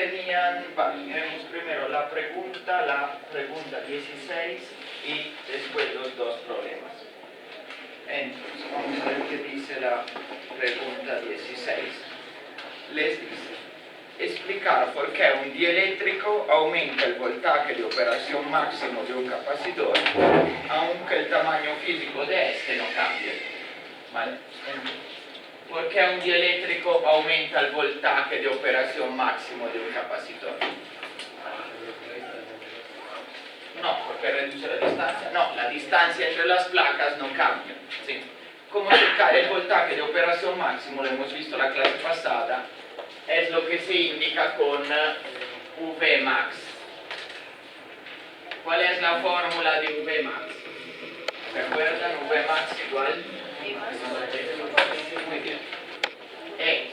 tenían, vemos primero la pregunta 16 y después los dos problemas. Entonces, vamos a ver qué dice la pregunta 16. Les dice, explicar por qué un dieléctrico aumenta el voltaje de operación máximo de un capacitor, aunque el tamaño físico de este no cambie. ¿Vale? ¿Por qué un dieléctrico aumenta el voltaje de operación máximo de un capacitor? No, porque reduce la distancia. No, la distancia entre las placas no cambia. ¿Sí? ¿Cómo se cae el voltaje de operación máximo? Lo hemos visto la clase pasada. Es lo que se indica con Vmax. ¿Cuál es la fórmula de Vmax? ¿Recuerdan? Vmax igual. Muy bien. E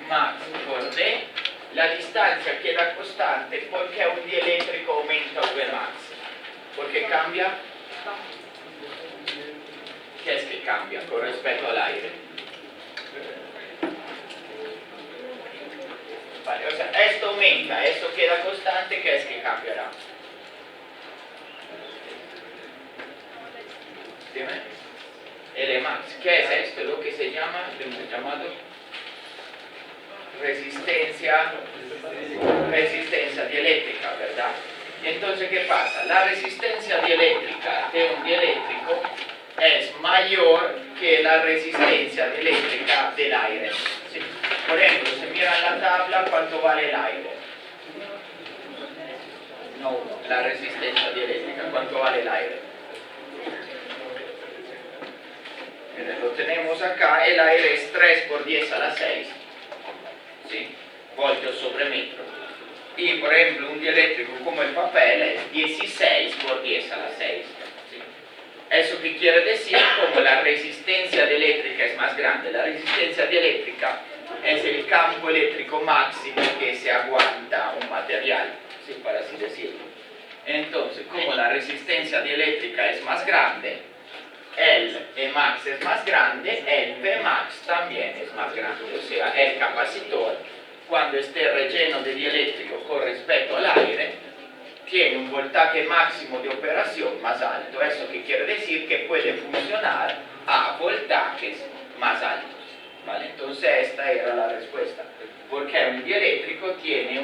max por D. La distancia queda constante porque un dieléctrico aumenta Vmax. ¿Por qué cambia? ¿Qué es que cambia con respecto al aire? Vale, o sea, esto aumenta, esto queda constante, ¿qué es que cambiará? Dime. Lmax, ¿qué es esto? Lo que se llama, lo hemos llamado resistencia dieléctrica, ¿verdad? Entonces, ¿qué pasa? La resistencia dieléctrica de un dieléctrico es mayor que la resistencia dieléctrica del aire. ¿Sí? Por ejemplo, si miran la tabla, ¿cuánto vale el aire? No, la resistencia dieléctrica, ¿cuánto vale el aire? Miren, lo tenemos acá, el aire es 3 por 10 a la 6. ¿Sí? Voltios sobre metro. Y por ejemplo un dieléctrico como el papel es 16 por 10 a la 6. ¿Sí? ¿Eso qué quiere decir? Como la resistencia dieléctrica es más grande, la resistencia dieléctrica es el campo eléctrico máximo que se aguanta un material, ¿sí? Para así decirlo. Entonces, como la resistencia dieléctrica es más grande, el Emax es más grande, el Vmax también es más grande, o sea, el capacitor, cuando esté relleno de dieléctrico con respecto al aire, tiene un voltaje máximo de operación más alto. ¿Eso qué quiere decir? Que puede funcionar a voltajes más altos. ¿Vale? Entonces esta era la respuesta. Porque un dieléctrico tiene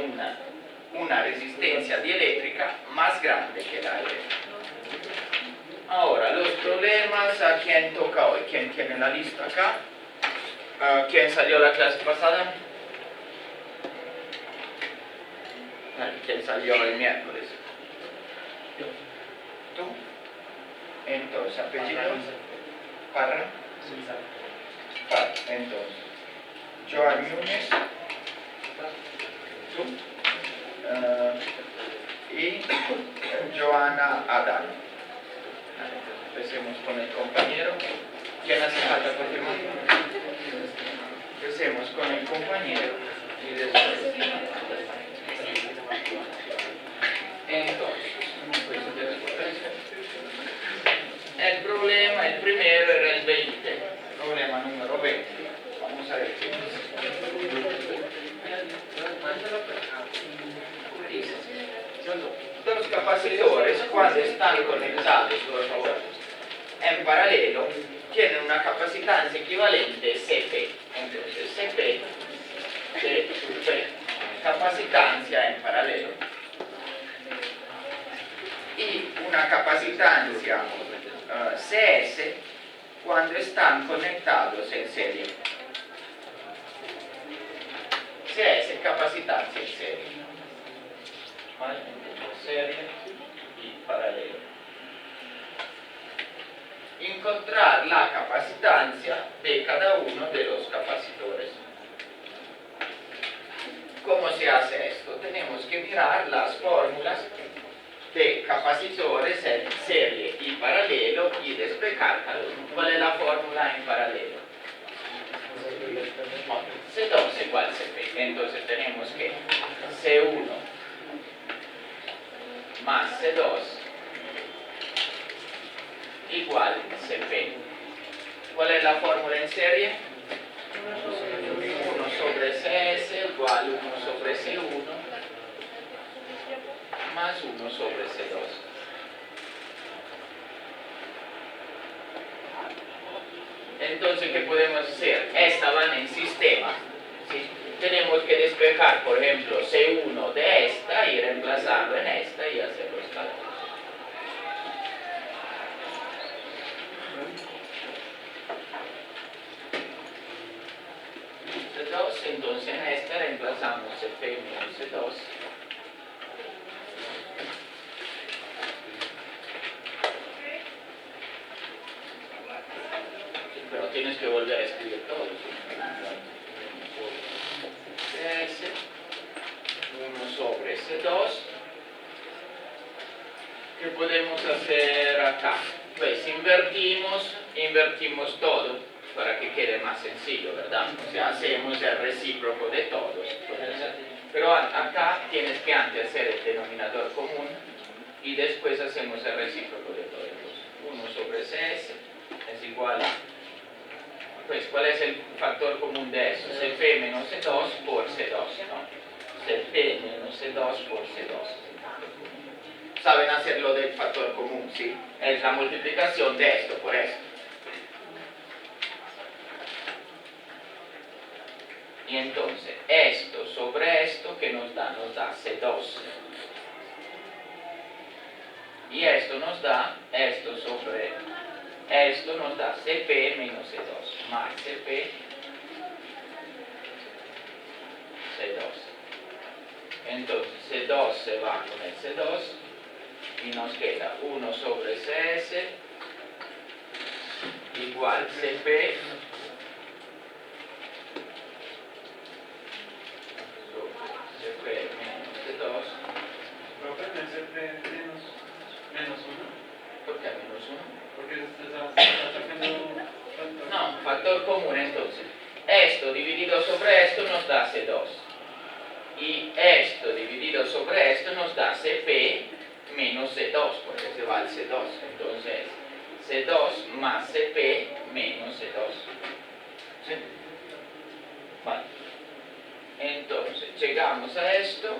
una resistencia dieléctrica más grande que el aire. Ahora, los problemas, ¿a quién toca hoy? ¿Quién tiene la lista acá? ¿Quién salió la clase pasada? ¿Quién salió el miércoles? ¿Tú? Entonces, apellido. Parra. Parra. Entonces, Joan Núñez. Tú. Y Joana Adán. Empecemos con el compañero. ¿Quién hace falta confirmar? Empecemos con el compañero y después. Entonces, el problema, el primero era el 20, problema número 20. Vamos a ver qué dice. Los capacitores, cuando están conectados por favor, en paralelo, tienen una capacitancia equivalente Cp. Entonces, Cp de V, capacitancia en paralelo. Y una capacitancia Cs cuando están conectados en serie. Cs, capacitancia en serie. ¿Vale? Serie y paralelo. Encontrar la capacitancia de cada uno de los capacitores. ¿Cómo se hace esto? Tenemos que mirar las fórmulas de capacitores en serie y paralelo y despejar cada uno. ¿Cuál es la fórmula en paralelo? C2 igual Cp. Entonces tenemos que C1 más C2 igual Cp. ¿Cuál es la fórmula en serie? 1 sobre Cs igual 1 sobre C1 más 1 sobre C2. Entonces, ¿qué podemos hacer? Esta van en sistema, ¿sí? Tenemos que despejar, por ejemplo, C1 de esta y reemplazarlo en esta y hacer los cálculos. C2, entonces en esta reemplazamos CP menos C2. Pero tienes que volver a escribir todo. CS, 1 sobre C2. ¿Qué podemos hacer acá? Pues invertimos todo para que quede más sencillo, ¿verdad? O sea, hacemos el recíproco de todos. Pero acá tienes que antes hacer el denominador común y después hacemos el recíproco de todos. 1 sobre CS es igual a... Pues, ¿cuál es el factor común de eso? CP menos C2 por C2, ¿no? CP menos C2 por C2. Saben hacerlo del factor común, ¿sí? Es la multiplicación de esto por esto. Y entonces, esto sobre esto, ¿qué nos da? Nos da C2. Y esto nos da, esto sobre esto nos da CP menos C2, más CP C2. Entonces, C2 se va con el C2 y nos queda 1 sobre CS igual CP sobre CP menos C2. Profe, ¿no es CP menos 1? ¿Por qué menos 1? Porque está sacando... No, factor común entonces. Esto dividido sobre esto nos da C2. Y esto dividido sobre esto nos da CP menos C2, porque se va al C2. Entonces, C2 más CP menos C2. ¿Sí? Vale. Entonces, llegamos a esto.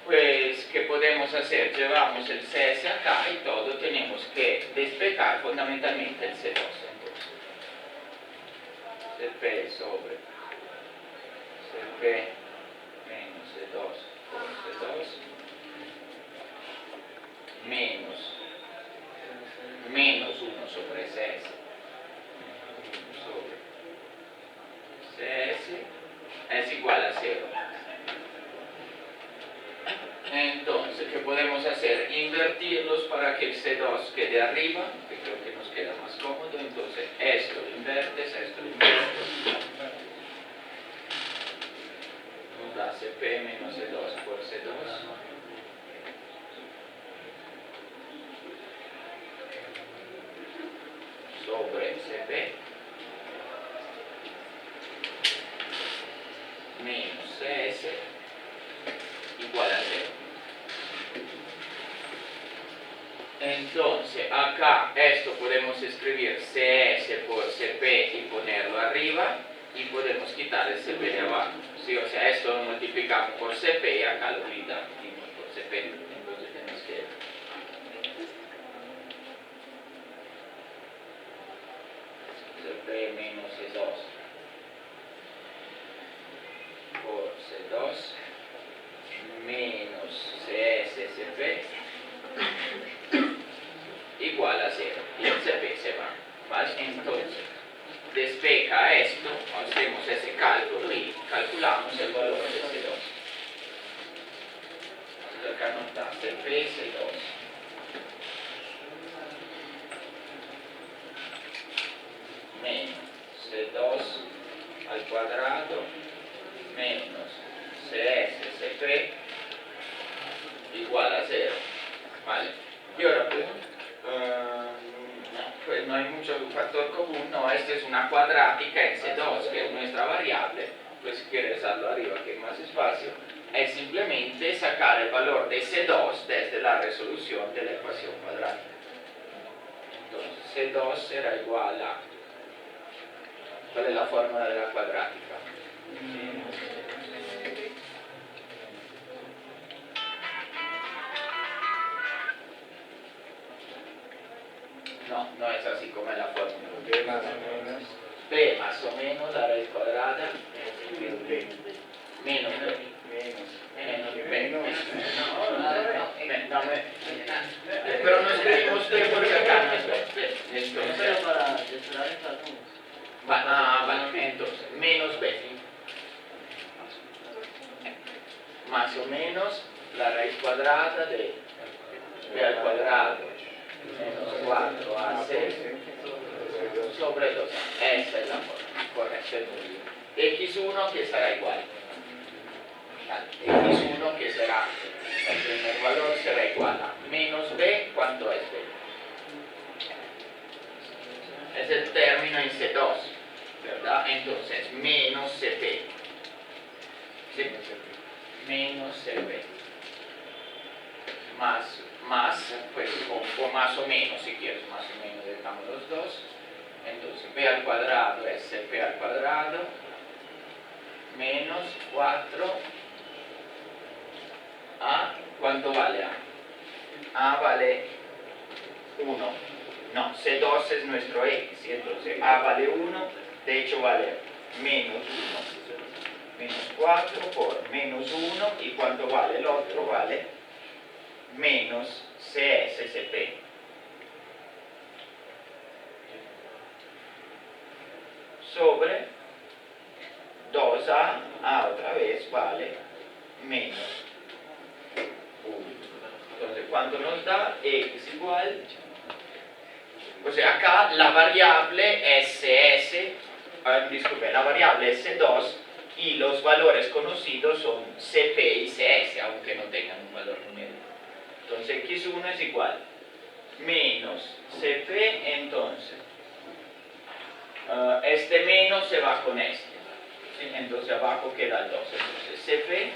Pues, ¿qué podemos hacer? Llevamos el CS acá y todo tenemos que despejar fundamentalmente el C2. Entonces, CP sobre CP menos C2 por C2 menos 1 sobre CS. 1 sobre CS es igual a 0. Entonces, ¿qué podemos hacer? Invertirlos para que el C2 quede arriba, que creo que nos queda más cómodo. Entonces, esto lo inviertes, esto lo inviertes. Nos da CP menos C2 por C2. Sobre CP menos CS igual a 0. Entonces, acá esto podemos escribir CS por CP y ponerlo arriba, y podemos quitar el CP de abajo. ¿Sí? O sea, esto lo multiplicamos por CP y acá lo quitamos por CP. Entonces tenemos que... CP menos C2 por C2 menos CSCP igual a 0, y el CP se va, ¿vale? Entonces, despeja esto, hacemos ese cálculo y calculamos el valor de C2. Entonces, acá nos da CP C2 menos C2 al cuadrado menos CSCP igual a 0, ¿vale? Y ahora pues, pues no hay mucho factor común, no, esta es una cuadrática en C2, que es nuestra variable. Pues si quieres hacerlo arriba, que hay más espacio, es simplemente sacar el valor de C2 desde la resolución de la ecuación cuadrática. Entonces C2 será igual a... ¿Cuál es la fórmula de la cuadrática? No, no es así como es la fórmula. B más o menos. B más o menos la raíz cuadrada Menos B. menos B. Menos. B. Menos. Pero no escribimos B porque acá no es B. Entonces, Pero para despejar el cartón. vale, entonces, menos B. Más o menos la raíz cuadrada de B al cuadrado menos 4AC sobre 2. Esa es la forma correcta. X1 que será igual. X1 que será, el primer valor será igual a menos B. ¿Cuánto es B? Es el término en C2, ¿verdad? Entonces, menos CP. ¿Sí? Menos CP. Más, pues, o más o menos, si quieres, más o menos, dejamos los dos. Entonces, B al cuadrado es CP al cuadrado menos 4 A. ¿Cuánto vale A? A vale 1. No, C2 es nuestro X, ¿sí? Entonces A vale 1, de hecho vale menos 1. Menos 4 por menos 1, ¿y cuánto vale el otro? Vale menos CSCP. Sobre 2A, A otra vez vale menos 1. Entonces, ¿cuánto nos da? X igual, o sea, acá la variable es CS, disculpe, la variable es C2 y los valores conocidos son CP y CS, aunque no tengan un valor numérico. Entonces, X1 es igual menos CP, entonces, este menos se va con este, ¿sí? Entonces abajo queda el 2, entonces CP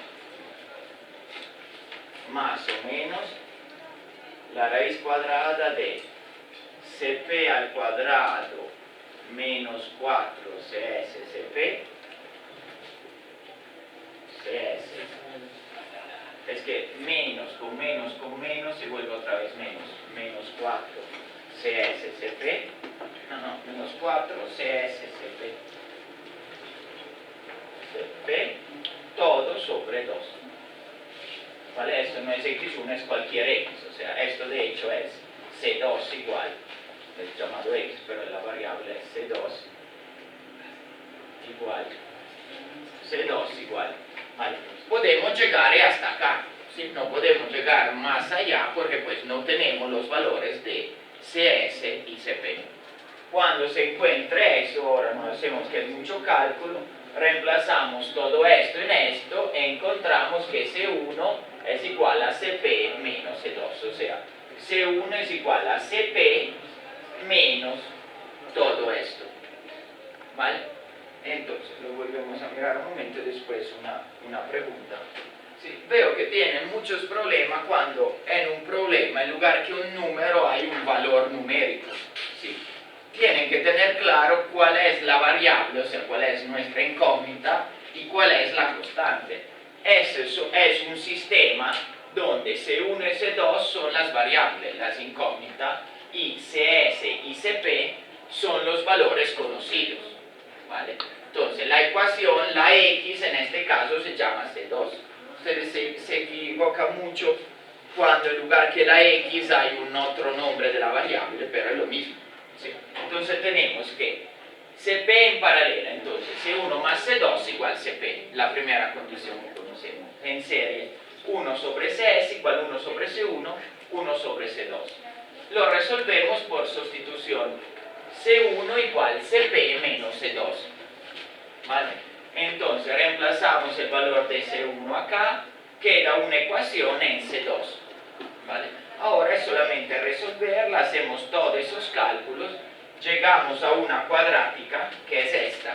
más o menos la raíz cuadrada de CP al cuadrado menos 4 CSCP. CS. Es que menos con menos se vuelve otra vez menos. Menos 4 CSCP. No, menos 4 CSCP. CP, todo sobre 2. ¿Vale? Esto no es X1, es cualquier X. O sea, esto de hecho es C2 igual. Es llamado X, pero la variable es C2 igual. C2 igual. ¿Vale? Podemos llegar hasta acá. ¿Sí? No podemos llegar más allá porque pues no tenemos los valores de CS y CP. Cuando se encuentre eso, ahora no hacemos que es mucho cálculo, reemplazamos todo esto en esto e encontramos que C1 es igual a CP menos C2, o sea, C1 es igual a CP menos todo esto, ¿vale? Entonces, lo volvemos a mirar un momento y después una pregunta. Sí, veo que tienen muchos problemas cuando en un problema, en lugar que un número, hay un valor numérico, ¿sí? Tienen que tener claro cuál es la variable, o sea, cuál es nuestra incógnita y cuál es la constante. Eso es un sistema donde C1 y C2 son las variables, las incógnitas, y CS y CP son los valores conocidos, ¿vale? Entonces, la ecuación, la X en este caso se llama C2. Ustedes se equivocan mucho cuando en lugar que la X hay un otro nombre de la variable, pero es lo mismo. ¿Sí? Entonces tenemos que CP en paralela, entonces C1 más C2 igual CP, la primera condición que conocemos. En serie, 1 sobre CS igual 1 sobre C1, 1 sobre C2. Lo resolvemos por sustitución. C1 igual CP menos C2. ¿Vale? Entonces reemplazamos el valor de C1 acá, queda una ecuación en C2. ¿Vale? Ahora es solamente resolverla, hacemos todos esos cálculos, llegamos a una cuadrática, que es esta.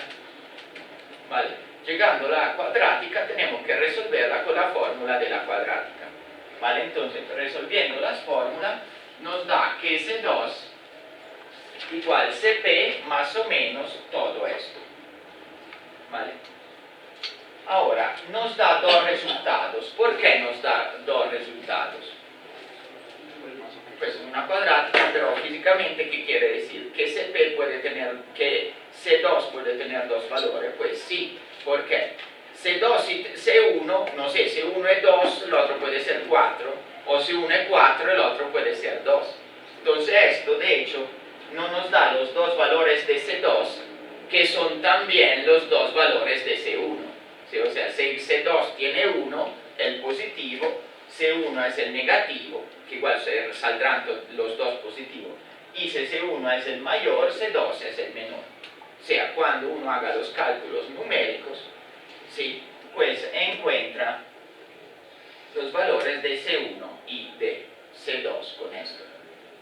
¿Vale? Llegando a la cuadrática, tenemos que resolverla con la fórmula de la cuadrática. ¿Vale? Entonces, resolviendo las fórmulas, nos da que C2 igual CP más o menos todo esto. ¿Vale? Ahora, nos da dos resultados. ¿Por qué nos da dos resultados? Pues una cuadrática, pero físicamente básicamente, ¿qué quiere decir? Que CP puede tener, que C2 puede tener dos valores. Pues sí, ¿por qué? C2 y C1, no sé, si uno es 2, el otro puede ser 4, o si uno es 4, el otro puede ser 2. Entonces esto, de hecho, no nos da los dos valores de C2, que son también los dos valores de C1. ¿Sí? O sea, si C2 tiene 1, el positivo, C1 es el negativo, que igual saldrán los dos positivos, y si C1 es el mayor, C2 es el menor. O sea, cuando uno haga los cálculos numéricos, ¿sí? Pues encuentra los valores de C1 y de C2 con esto,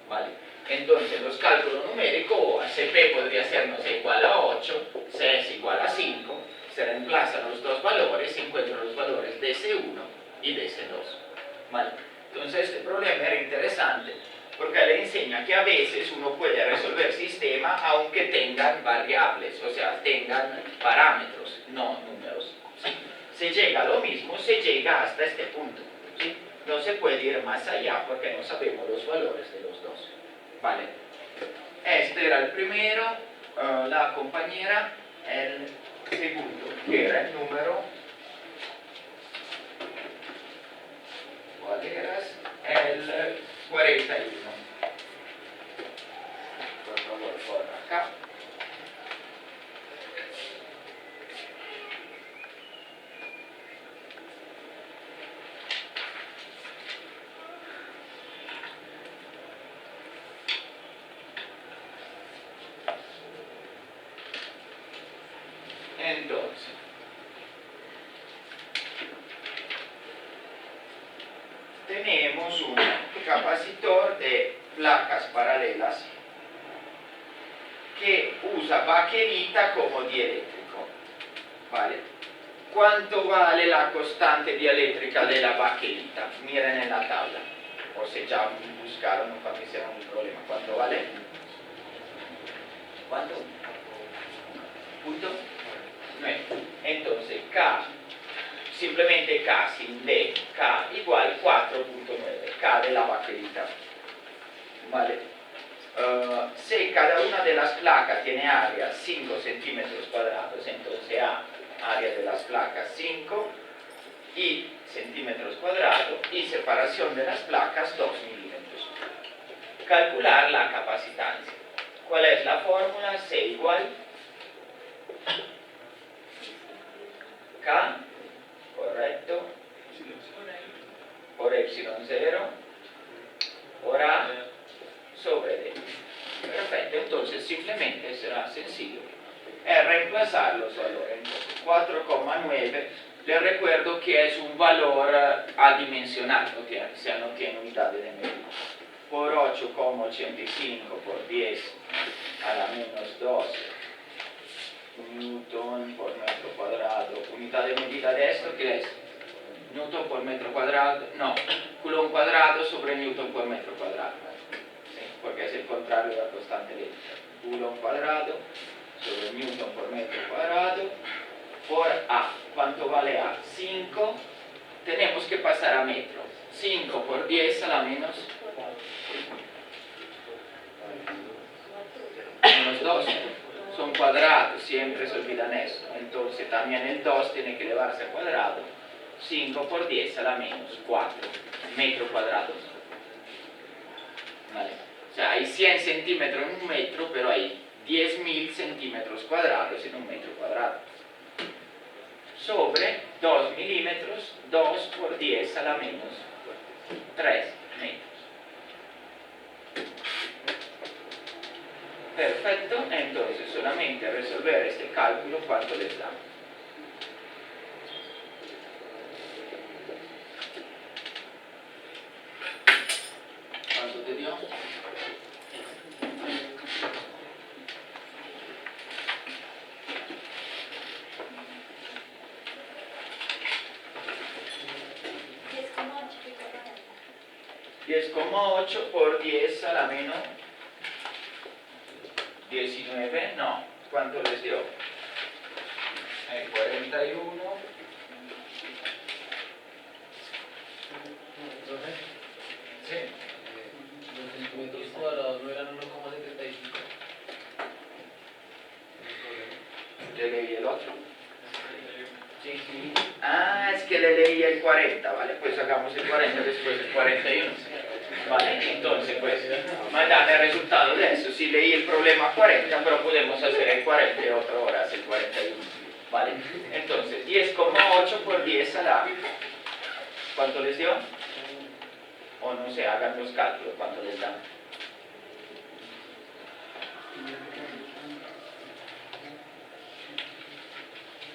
¿vale? Entonces los cálculos numéricos, CP podría ser, no sé, igual a 8, C es igual a 5, se reemplazan los dos valores y encuentran los valores de C1 y de C2, ¿vale? Entonces este problema era interesante porque le enseña que a veces uno puede resolver sistemas aunque tengan variables, o sea, tengan parámetros, no números, ¿sí? Se llega a lo mismo, se llega hasta este punto, ¿sí? No se puede ir más allá porque no sabemos los valores de los dos, ¿vale? Este era el primero, la compañera, el segundo, que era el número, ¿cuál eras? El 41. Por favor, por acá. Entonces, tenemos un capacitor de placas paralelas que usa baquelita como dieléctrico, ¿vale? ¿Cuánto vale la constante dieléctrica de la baquelita? Miren en la tabla, o si ya buscaron cuando hicieron un problema. ¿Cuánto vale? ¿Cuánto? ¿Punto? 9. Entonces K, simplemente K sin D, K igual 4.9, K de la baquelita, ¿vale? Si cada una de las placas tiene área 5 centímetros cuadrados, entonces área de las placas 5 y centímetros cuadrados y separación de las placas 2 milímetros. Calcular la capacitancia. ¿Cuál es la fórmula? C igual K, correcto, por epsilon 0, por A sobre D. Perfecto, entonces simplemente será sencillo. Es reemplazar los valores. 4,9, les recuerdo que es un valor adimensional, o sea, no tiene unidad de medida. Por 8,85 por 10 a la menos 12 newton por metro cuadrado. Unidad de medida de esto, ¿qué es? Newton por metro cuadrado, no, coulomb cuadrado sobre newton por metro cuadrado, ¿sí? Porque es el contrario de la constante eléctrica. Coulomb cuadrado sobre newton por metro cuadrado por A. ¿Cuánto vale A? 5. Tenemos que pasar a metro. 5 por 10 a la menos 2. Son cuadrados, siempre se olvidan esto. Entonces también el 2 tiene que elevarse al cuadrado. 5 por 10 a la menos 4 metros cuadrados. ¿Vale? O sea, hay 100 centímetros en un metro, pero hay 10.000 centímetros cuadrados en un metro cuadrado. Sobre 2 milímetros, 2 por 10 a la menos 3 metros. Perfecto, entonces solamente resolver este cálculo, ¿cuánto les da? ¿Cuánto te dio? $10,8 por 10 a la menos 19, no, ¿cuánto les dio? 41. ¿Sí? Los centímetros cuadrados no eran 1,75. le leí el 40, ¿vale? Pues hagamos el 40 después del 41. ¿Vale? Entonces, pues, mañana el resultado de eso. Si leí el problema 40, pero podemos hacer el 40 y otra hora hace el 41. ¿Vale? Entonces, 10,8 por 10 a la... ¿Cuánto les dio? O no sé, hagan los cálculos, ¿cuánto les dan?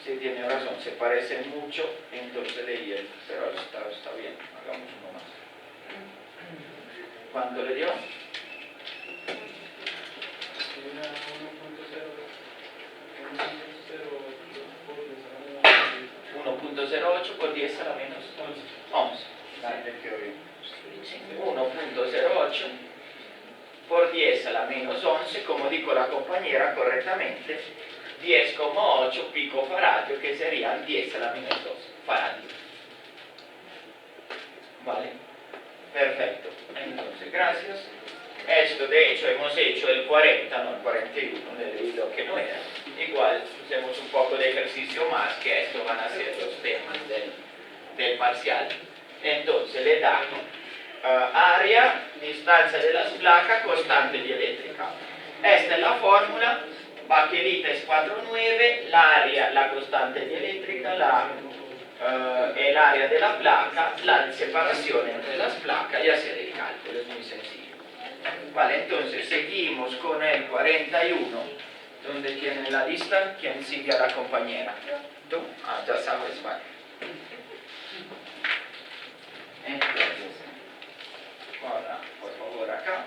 Sí, tiene razón, se parecen mucho, entonces leí el... Pero está bien, hagamos uno más. ¿Cuánto le dio? 1.08 por 10 a la menos 11. 1.08 por 10 a la menos 11, como dijo la compañera correctamente, 10,8 picofaradio, que serían 10 a la menos 2 faradio. ¿Vale? Perfecto. Entonces, gracias. Esto, de hecho, hemos hecho el 40, no el 41, le leí lo que no era. Igual, hacemos un poco de ejercicio más, que esto van a ser los temas del parcial. Entonces, le dan área, distancia de las placas, constante dieléctrica. Esta es la fórmula. Baquelita es 4,9, l'area, la constante dieléctrica, el área de la placa, la separación entre las placas y hacer el cálculo, es muy sencillo. Vale, entonces seguimos con el 41, donde tienen la lista, ¿quién sigue a la compañera? ¿Tú? Ah, ya sabes, vale. Entonces, ahora, por favor, acá.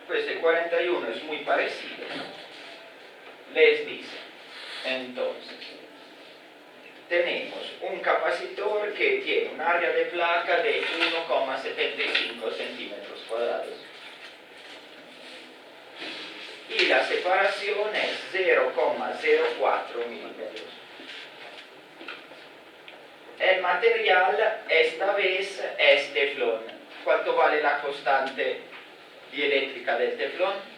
Pues el 41 es muy parecido. Les dice, entonces, tenemos un capacitor que tiene un área de placa de 1,75 centímetros cuadrados. Y la separación es 0,04 milímetros. El material esta vez es teflón. ¿Cuánto vale la constante dieléctrica del teflón?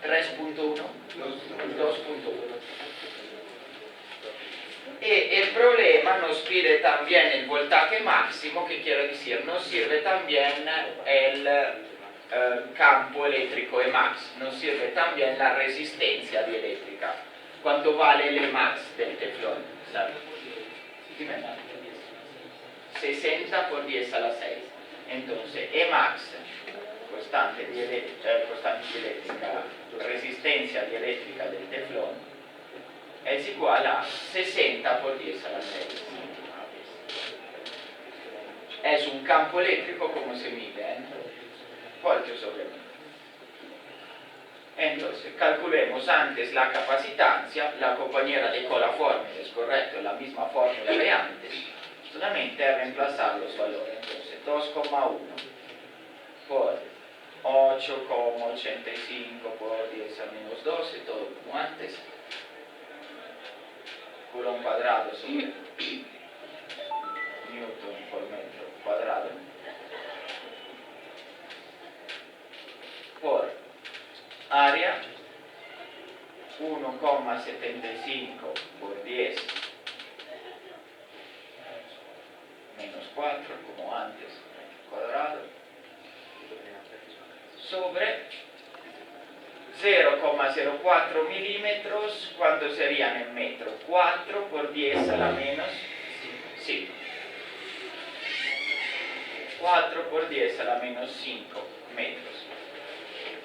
3.1, 2.1. Y el problema nos pide también el voltaje máximo, que quiere decir, nos sirve también el campo eléctrico Emax, nos sirve también la resistencia dieléctrica. ¿Cuánto vale el Emax del teflón? ¿Sabes? Dime. 60 por 10 a la 6. Entonces, Emax, constante dieléctrica, resistencia dieléctrica del teflón, es igual a 60 por 10 a la 6. Es un campo eléctrico como se mide, voltios sobre mí. Entonces, calculemos antes la capacitancia, la compañera dejó la fórmula, es correcto, la misma fórmula de antes, solamente a reemplazar los valores. Entonces, 2,1 por 8,85 por 10 a menos 12, todo como antes, Coulomb cuadrado sobre Newton por metro cuadrado, por área 1,75 por 10 menos 4, como antes, cuadrado, sobre 0,04 milímetros, ¿cuánto serían en metro? 4 por 10 a la menos 5. 4 por 10 a la menos 5 metros.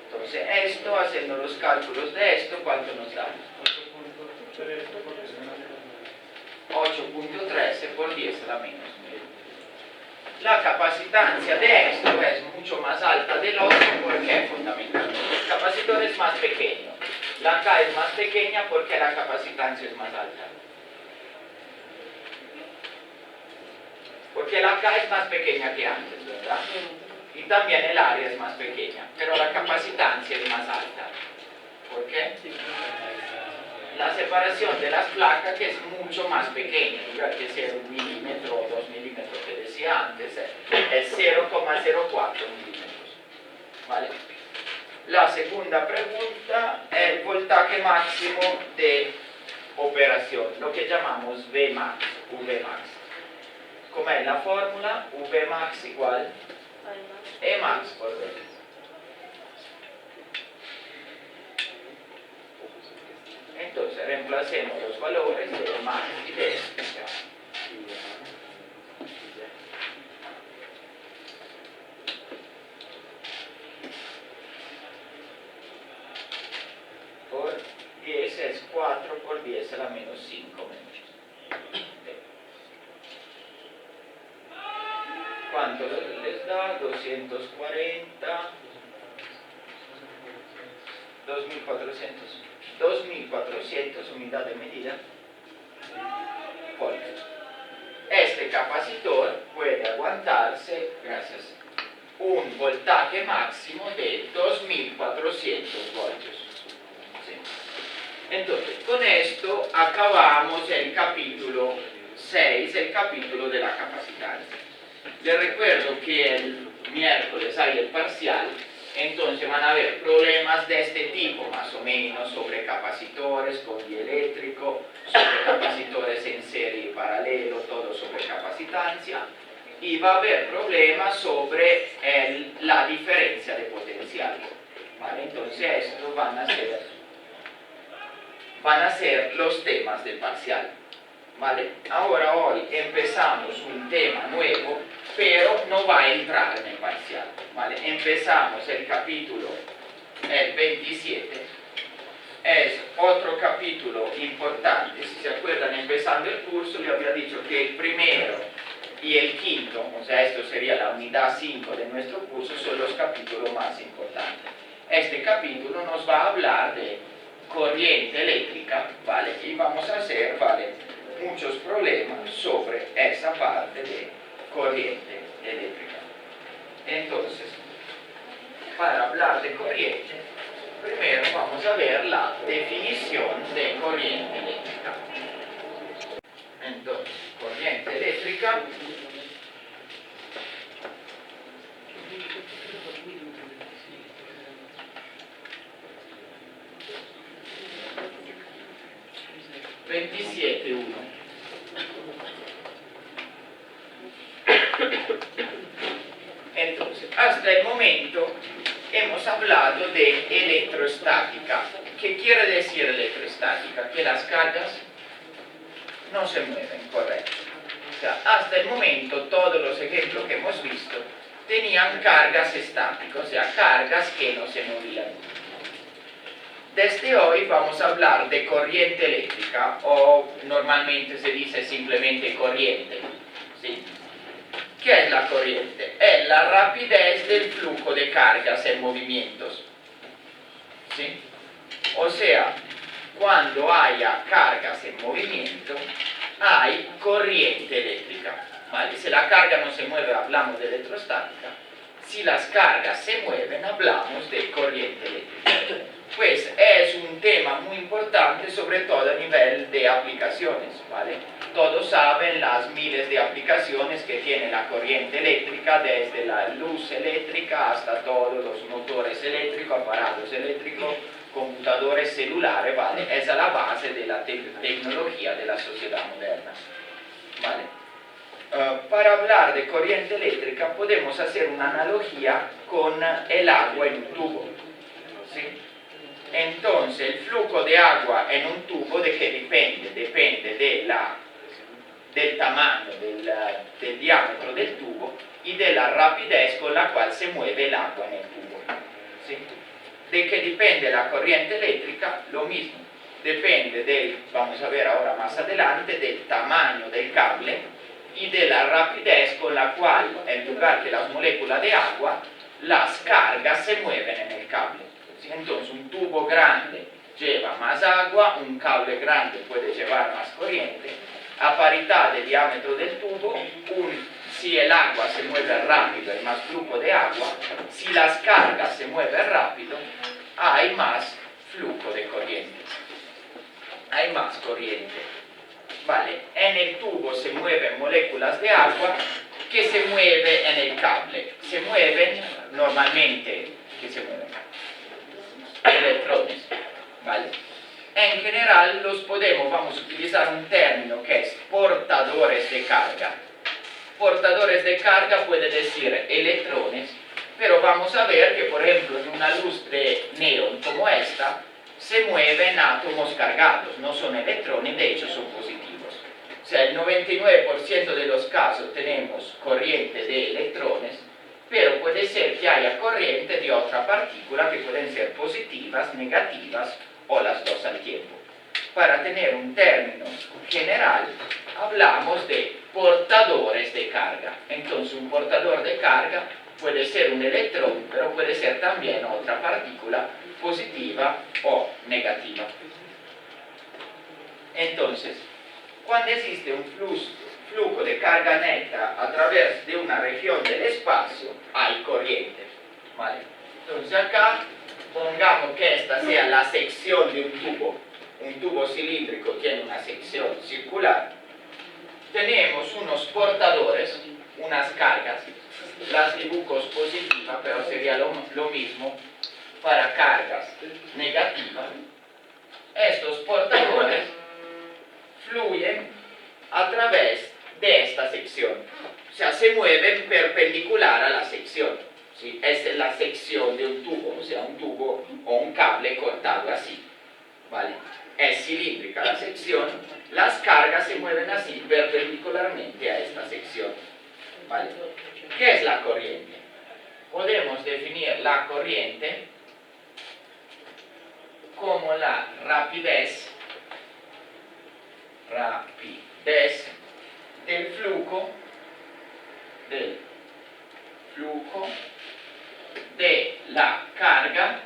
Entonces, esto, haciendo los cálculos de esto, ¿cuánto nos da? 8.13 por 10 a la menos 1000. La capacitancia de esto es mucho más alta del otro, porque fundamentalmente el capacitor es más pequeño. La K es más pequeña porque la capacitancia es más alta. Porque la K es más pequeña que antes, ¿verdad? Y también el área es más pequeña, pero la capacitancia es más alta. ¿Por qué? la separación de las placas, que es mucho más pequeña, que sea 1 milímetro o 2 milímetros que decía antes, es 0,04 milímetros. ¿Vale? La segunda pregunta è il voltaje máximo de operación, lo que llamamos Vmax, Vmax. Com'è la fórmula? Vmax igual Emax por V. Entonces reemplacemos los valores de Max y de por 10 es 4 por 10 a la menos 5 metros. ¿Cuánto les da? 240, 2400 unidad de medida voltios. Este capacitor puede aguantarse, gracias, un voltaje máximo de 2400 voltios. ¿Sí? Entonces, con esto acabamos el capítulo 6, el capítulo de la capacitancia. Les recuerdo que el miércoles hay el parcial, entonces van a haber problemas de este tipo, más o menos, sobre capacitores con dieléctrico, sobre capacitores en serie y paralelo, todo sobre capacitancia, y va a haber problemas sobre la diferencia de potencial. ¿Vale? Entonces estos van a ser los temas del parcial. ¿Vale? Ahora hoy empezamos un tema nuevo, pero no va a entrar en el parcial. ¿Vale? Empezamos el capítulo 27. Es otro capítulo importante. Si se acuerdan, empezando el curso le había dicho que el primero y el quinto, o sea, esto sería la unidad 5 de nuestro curso, son los capítulos más importantes. Este capítulo nos va a hablar de corriente eléctrica, ¿vale? Y vamos a hacer, ¿vale?, muchos problemas sobre esa parte de corriente eléctrica. Entonces, para hablar de corriente, primero vamos a ver la definición de corriente eléctrica. Entonces, corriente eléctrica Entonces, hasta el momento hemos hablado de electrostática. ¿Qué quiere decir electrostática? Que las cargas no se mueven, correcto. O sea, hasta el momento todos los ejemplos que hemos visto tenían cargas estáticas, o sea, cargas que no se movían. Desde hoy vamos a hablar de corriente eléctrica, o normalmente se dice simplemente corriente. ¿Sí? ¿Qué es la corriente? Es la rapidez del flujo de cargas en movimientos. ¿Sí? O sea, cuando haya cargas en movimiento, hay corriente eléctrica. ¿Vale? Si la carga no se mueve, hablamos de electrostática. Si las cargas se mueven, hablamos de corriente eléctrica. Pues es un tema muy importante, sobre todo a nivel de aplicaciones, ¿vale? Todos saben las miles de aplicaciones que tiene la corriente eléctrica, desde la luz eléctrica hasta todos los motores eléctricos, aparatos eléctricos, computadores celulares, ¿vale? Esa es la base de la tecnología de la sociedad moderna, ¿vale? Para hablar de corriente eléctrica podemos hacer una analogía con el agua en un tubo, ¿sí? Entonces, el flujo de agua en un tubo, ¿de qué depende? Depende del tamaño, del diámetro del tubo y de la rapidez con la cual se mueve el agua en el tubo. ¿Sí? ¿De qué depende la corriente eléctrica? Lo mismo. Depende vamos a ver ahora más adelante, del tamaño del cable y de la rapidez con la cual, en lugar que las moléculas de agua, las cargas se mueven en el cable. Entonces un tubo grande lleva más agua, un cable grande puede llevar más corriente. A paridad de diámetro del tubo, si el agua se mueve rápido hay más flujo de agua, si las cargas se mueven rápido hay más flujo de corriente. hay más corriente. Vale, en el tubo se mueven moléculas de agua que se mueven en el cable. Se mueven normalmente, ¿qué se mueven? Electrones. Vale. En general vamos a utilizar un término que es portadores de carga. Portadores de carga puede decir electrones, pero vamos a ver que, por ejemplo, en una luz de neón como esta, se mueven átomos cargados, no son electrones, de hecho son positivos. O sea, el 99% de los casos tenemos corriente de electrones, pero puede ser que haya corriente de otra partícula que pueden ser positivas, negativas o las dos al tiempo. Para tener un término general, hablamos de portadores de carga. Entonces, un portador de carga puede ser un electrón, pero puede ser también otra partícula positiva o negativa. Entonces, cuando existe un flujo de carga neta a través de una región del espacio, hay corriente. ¿Vale? Entonces acá, pongamos que esta sea la sección de un tubo. Un tubo cilíndrico tiene una sección circular. Tenemos unos portadores, unas cargas. Las dibujo positivas, pero sería lo mismo para cargas negativas. Estos portadores fluyen a través de esta sección. O sea, se mueven perpendicular a la sección. ¿Sí? Esta es la sección de un tubo, o sea, un tubo o un cable cortado así. ¿Vale? Es cilíndrica la sección, las cargas se mueven así perpendicularmente a esta sección. ¿Vale? ¿Qué es la corriente? Podemos definir la corriente como la rapidez del flujo de la carga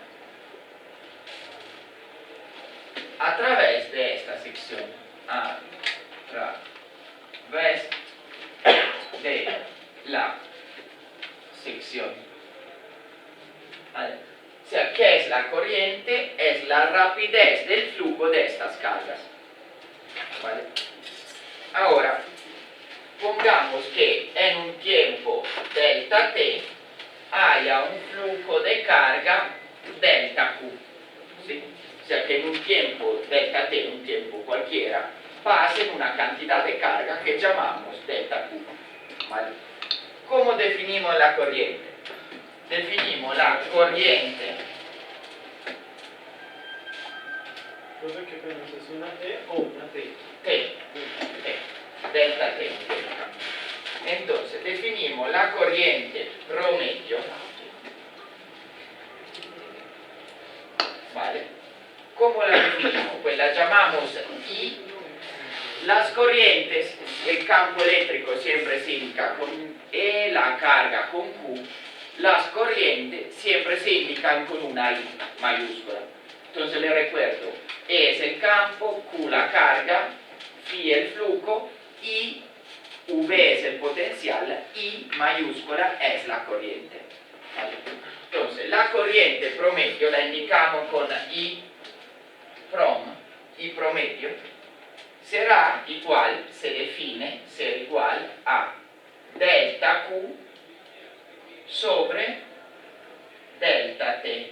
a través de esta sección, a través de la sección. ¿Vale? O sea, ¿qué es la corriente? Es la rapidez del flujo de estas cargas. ¿Vale? Ahora, pongamos que en un tiempo delta t haya un flujo de carga delta q. ¿Sí? O sea, que en un tiempo delta t, un tiempo cualquiera, pasen una cantidad de carga que llamamos delta q. ¿Vale? ¿Cómo definimos la corriente? Definimos la corriente. Cosa que conoces, una E o una T. T, delta T. Entonces, definimos la corriente promedio. ¿Vale? ¿Cómo la definimos? Pues la llamamos I. Las corrientes, el campo eléctrico siempre se indica con E, la carga con Q. Las corrientes siempre se indican con una I mayúscula. Entonces le recuerdo, E es el campo, Q la carga, Phi el flujo, y V es el potencial, I mayúscula es la corriente. ¿Vale? Entonces la corriente promedio la indicamos con I promedio, será igual, se define ser igual a delta Q sobre delta T.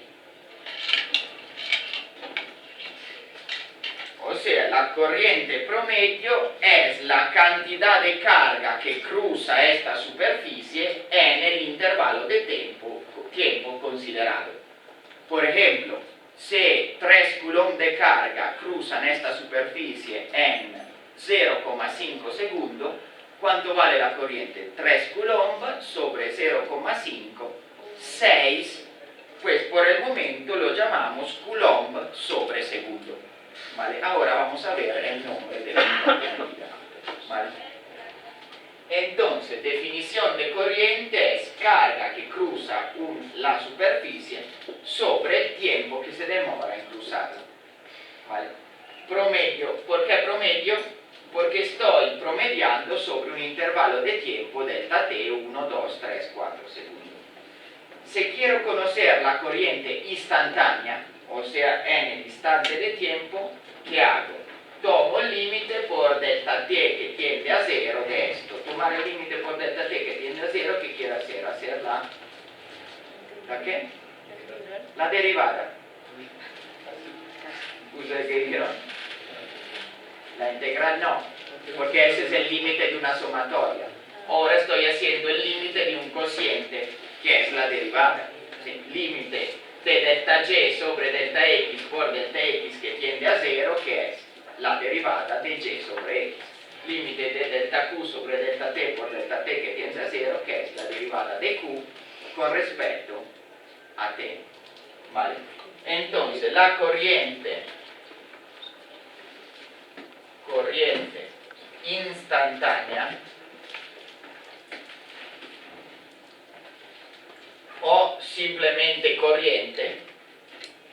O sea, la corriente promedio es la cantidad de carga que cruza esta superficie en el intervalo de tiempo considerado. Por ejemplo, si 3 coulombs de carga cruzan esta superficie en 0,5 segundos, ¿cuánto vale la corriente? 3 coulombs sobre 0,5, 6, pues por el momento lo llamamos coulomb sobre segundo. ¿Vale? Ahora vamos a ver el nombre de la unidad de medida. ¿Vale? Entonces, definición de corriente es carga que cruza la superficie sobre el tiempo que se demora en cruzarla. ¿Vale? Promedio. ¿Por qué promedio? Porque estoy promediando sobre un intervalo de tiempo delta t 1, 2, 3, 4 segundos. Si quiero conocer la corriente instantánea, o sea, en el instante de tiempo, ¿qué hago? tomo el límite por delta t que tiende a 0 de esto. Tomar el límite por delta t que tiende a 0, ¿qué quiere hacer? Hacer ¿la qué? La derivada. ¿Ustedes qué dijeron? La integral no, porque ese es el límite de una sumatoria. Ahora estoy haciendo el límite de un cociente, que es la derivada. ¿Sí? Límite de delta y sobre delta x por delta x que tiende a 0, que es la derivada de y sobre x. Límite de delta q sobre delta t por delta t que tiende a 0, que es la derivada de q con respecto a t. ¿Vale? Entonces, la corriente instantánea o simplemente corriente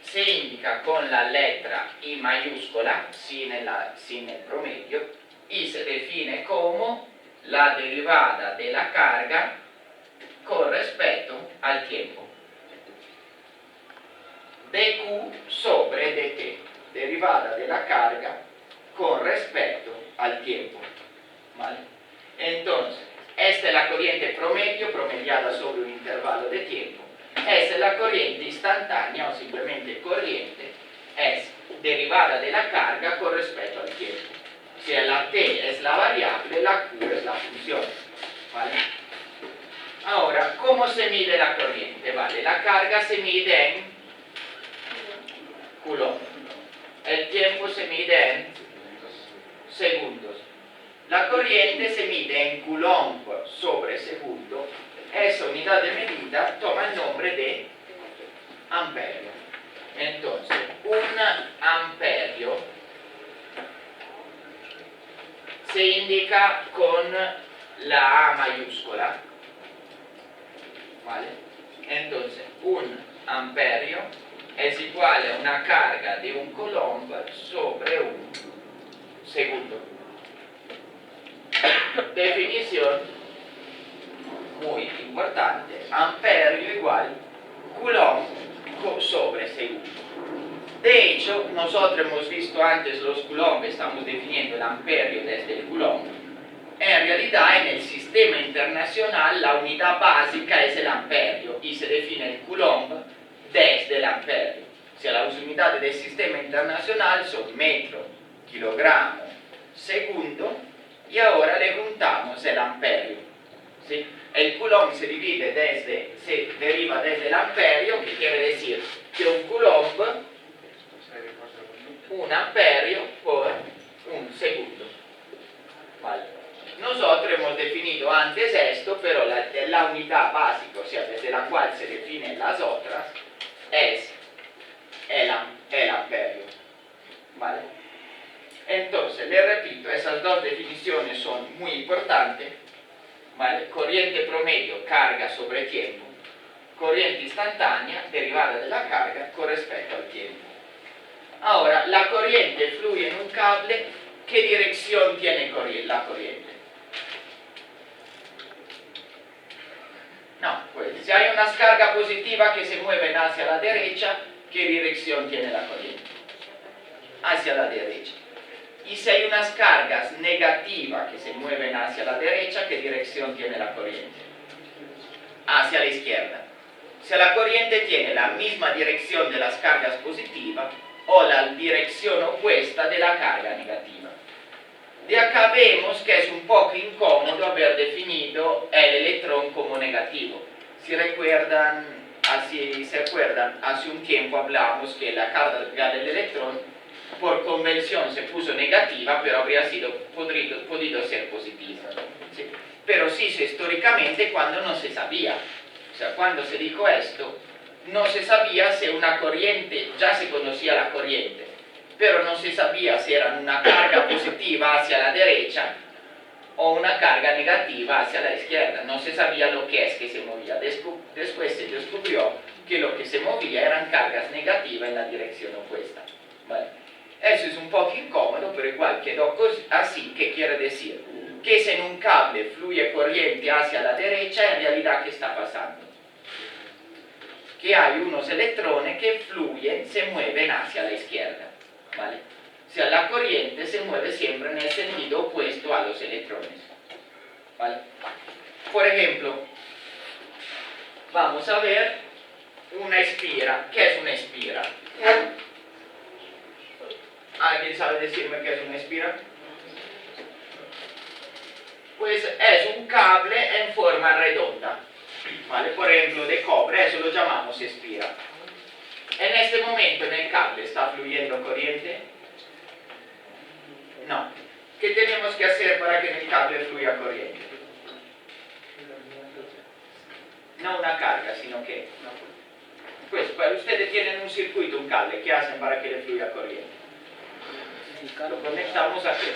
se indica con la letra I mayúscola sin el promedio y se define como la derivada de la carga con respecto al tiempo. dq sobre dt, derivada de la carga con respecto al tiempo. ¿Vale? Entonces, esta es la corriente promedio promediada sobre un intervalo de tiempo. Esta es la corriente instantánea o simplemente corriente, es derivada de la carga con respecto al tiempo. Si la t es la variable, la q es la función. ¿Vale? Ahora, ¿cómo se mide la corriente? ¿Vale? La carga se mide en coulomb. El tiempo se mide en segundos. La corriente se mide en coulomb sobre segundo. Esa unidad de medida toma el nombre de amperio. Entonces, un amperio se indica con la A mayúscula. ¿Vale? Entonces, un amperio es igual a una carga de un coulomb sobre un segundo. Definición muy importante: amperio igual coulomb sobre segundo. De hecho, nosotros hemos visto antes los coulomb, estamos definiendo el amperio desde el coulomb. En realidad, en el sistema internacional, la unidad básica es el amperio y se define el coulomb desde el amperio. O sea, las unidades del sistema internacional son metro, kilogramo, segundo, y ahora le juntamos el amperio. ¿Sí? El coulomb se deriva desde el amperio, que quiere decir que un coulomb, un amperio por un segundo. ¿Vale? Nosotros hemos definido antes esto, pero la unidad básica, o sea, desde la cual se definen las otras, es el amperio. ¿Vale? Entonces, le repito, esas dos definiciones son muy importantes. ¿Vale? Corriente promedio, carga sobre tiempo. Corriente instantánea, derivada de la carga con respecto al tiempo. Ahora, la corriente fluye en un cable. ¿Qué dirección tiene la corriente? No, pues si hay una carga positiva que se mueve hacia la derecha, ¿qué dirección tiene la corriente? Hacia la derecha. Y si hay unas cargas negativas que se mueven hacia la derecha, ¿qué dirección tiene la corriente? Hacia la izquierda. Si la corriente tiene la misma dirección de las cargas positivas o la dirección opuesta de la carga negativa. De acá vemos que es un poco incómodo haber definido el electrón como negativo. Si recuerdan, hace un tiempo hablamos que la carga del electrón por convención se puso negativa, pero habría podido ser positiva. ¿Sí? Pero sí, históricamente, cuando no se sabía, o sea, cuando se dijo esto, no se sabía si una corriente, ya se conocía la corriente, pero no se sabía si era una carga positiva hacia la derecha o una carga negativa hacia la izquierda. No se sabía lo que es que se movía. Después se descubrió que lo que se movía eran cargas negativas en la dirección opuesta. ¿Vale? Eso es un poco incómodo, pero igual quedó así. ¿Qué quiere decir? Que si en un cable fluye corriente hacia la derecha, en realidad, ¿qué está pasando? Que hay unos electrones que fluyen, se mueven hacia la izquierda. ¿Vale? O sea, la corriente se mueve siempre en el sentido opuesto a los electrones. ¿Vale? Por ejemplo, vamos a ver una espira. ¿Qué es una espira? ¿Alguien sabe decirme qué es una espira? Pues es un cable en forma redonda, ¿vale? Por ejemplo, de cobre, eso lo llamamos espira. En este momento en el cable está fluyendo corriente. No. ¿Qué tenemos que hacer para que en el cable fluya corriente? No una carga, sino que... Pues para ustedes tienen un circuito, un cable, ¿qué hacen para que le fluya corriente? Lo conectamos a qué?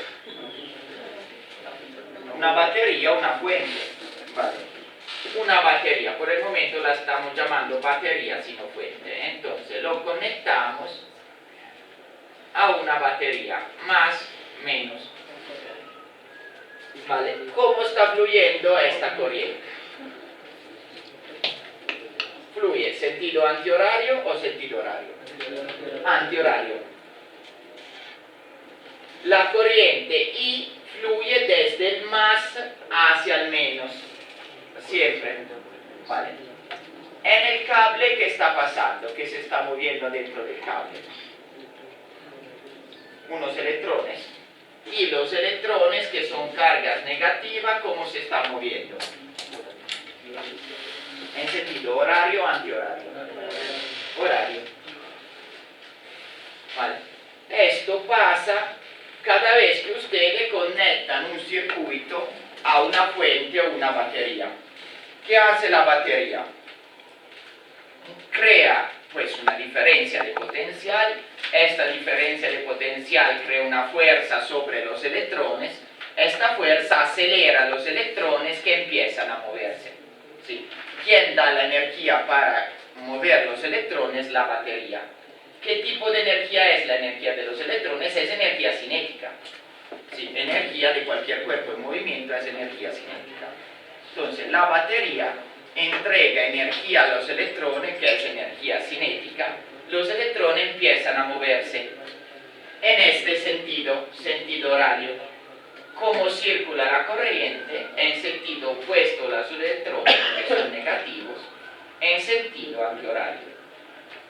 Una batería, una fuente. Vale. Una batería, por el momento la estamos llamando batería, sino fuente. Entonces lo conectamos a una batería, más, menos. Vale. ¿Cómo está fluyendo esta corriente? ¿Fluye sentido antihorario o sentido horario? Antihorario. La corriente I fluye desde el más hacia el menos. Siempre. Vale. En el cable, ¿qué está pasando? ¿Qué se está moviendo dentro del cable? Unos electrones. Y los electrones, que son cargas negativas, ¿cómo se están moviendo? En sentido horario o antihorario. Horario. Vale. Esto pasa cada vez que ustedes conectan un circuito a una fuente o una batería. ¿Qué hace la batería? Crea pues una diferencia de potencial. Esta diferencia de potencial crea una fuerza sobre los electrones. Esta fuerza acelera los electrones que empiezan a moverse. ¿Sí? ¿Quién da la energía para mover los electrones? La batería. ¿Qué tipo de energía es la energía de los electrones? Es energía cinética. ¿Sí? Energía de cualquier cuerpo en movimiento es energía cinética. Entonces, la batería entrega energía a los electrones, que es energía cinética. Los electrones empiezan a moverse en este sentido, sentido horario. ¿Cómo circula la corriente? En sentido opuesto a los electrones, que son negativos, en sentido antihorario.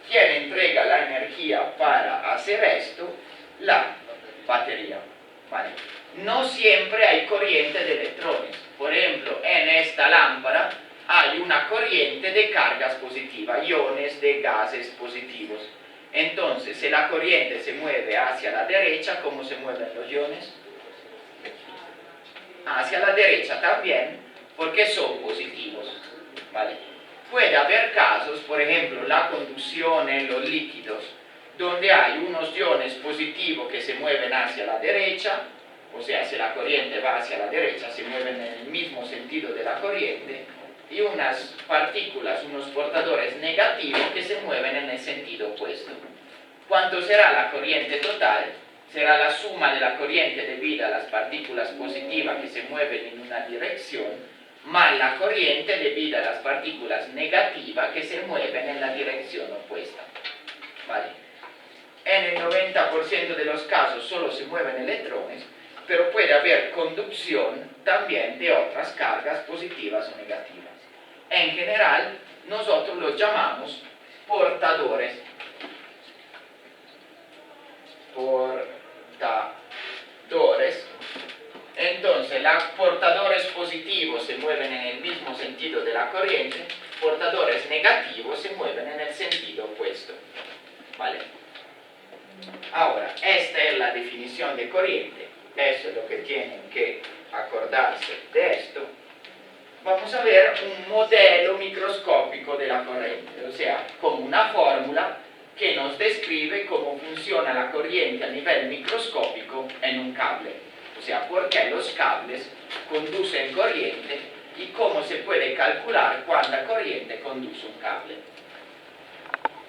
¿Quién entrega la energía para hacer esto? La batería. ¿Vale? No siempre hay corriente de electrones. Por ejemplo, en esta lámpara hay una corriente de cargas positivas, iones de gases positivos. Entonces, si la corriente se mueve hacia la derecha, ¿cómo se mueven los iones? Hacia la derecha también, porque son positivos. ¿Vale? Puede haber casos, por ejemplo, la conducción en los líquidos, donde hay unos iones positivos que se mueven hacia la derecha, o sea, si la corriente va hacia la derecha, se mueven en el mismo sentido de la corriente, y unas partículas, unos portadores negativos que se mueven en el sentido opuesto. ¿Cuánto será la corriente total? Será la suma de la corriente debida a las partículas positivas que se mueven en una dirección, más la corriente debida a las partículas negativas que se mueven en la dirección opuesta. ¿Vale? En el 90% de los casos solo se mueven electrones, pero puede haber conducción también de otras cargas positivas o negativas. En general, nosotros los llamamos portadores. Portadores. Entonces, los portadores positivos se mueven en el mismo sentido de la corriente, portadores negativos se mueven en el sentido opuesto. ¿Vale? Ahora, esta es la definición de corriente. Eso es lo que tienen que acordarse de esto. Vamos a ver un modelo microscópico de la corriente, o sea, como una fórmula que nos describe cómo funciona la corriente a nivel microscópico en un cable. O sea, por qué los cables conducen corriente y cómo se puede calcular cuánta corriente conduce un cable.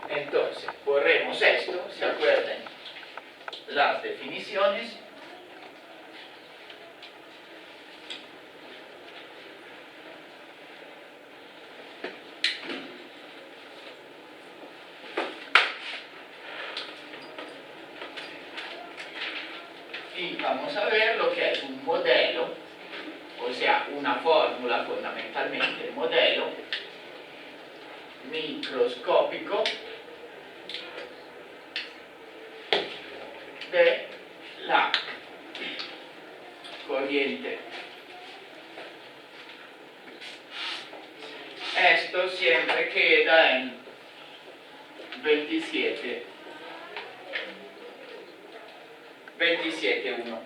Entonces, borremos esto, ¿se acuerdan? Las definiciones. y vamos a ver lo que es un modelo, o sea, una fórmula fundamentalmente, modelo microscópico de la corriente. Esto siempre queda en 27.1.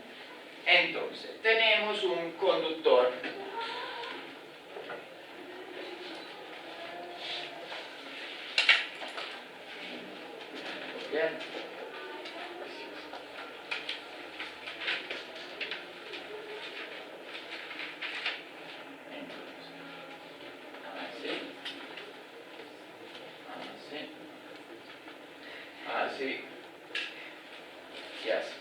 Entonces, tenemos un conductor. Bien. Así. Yes.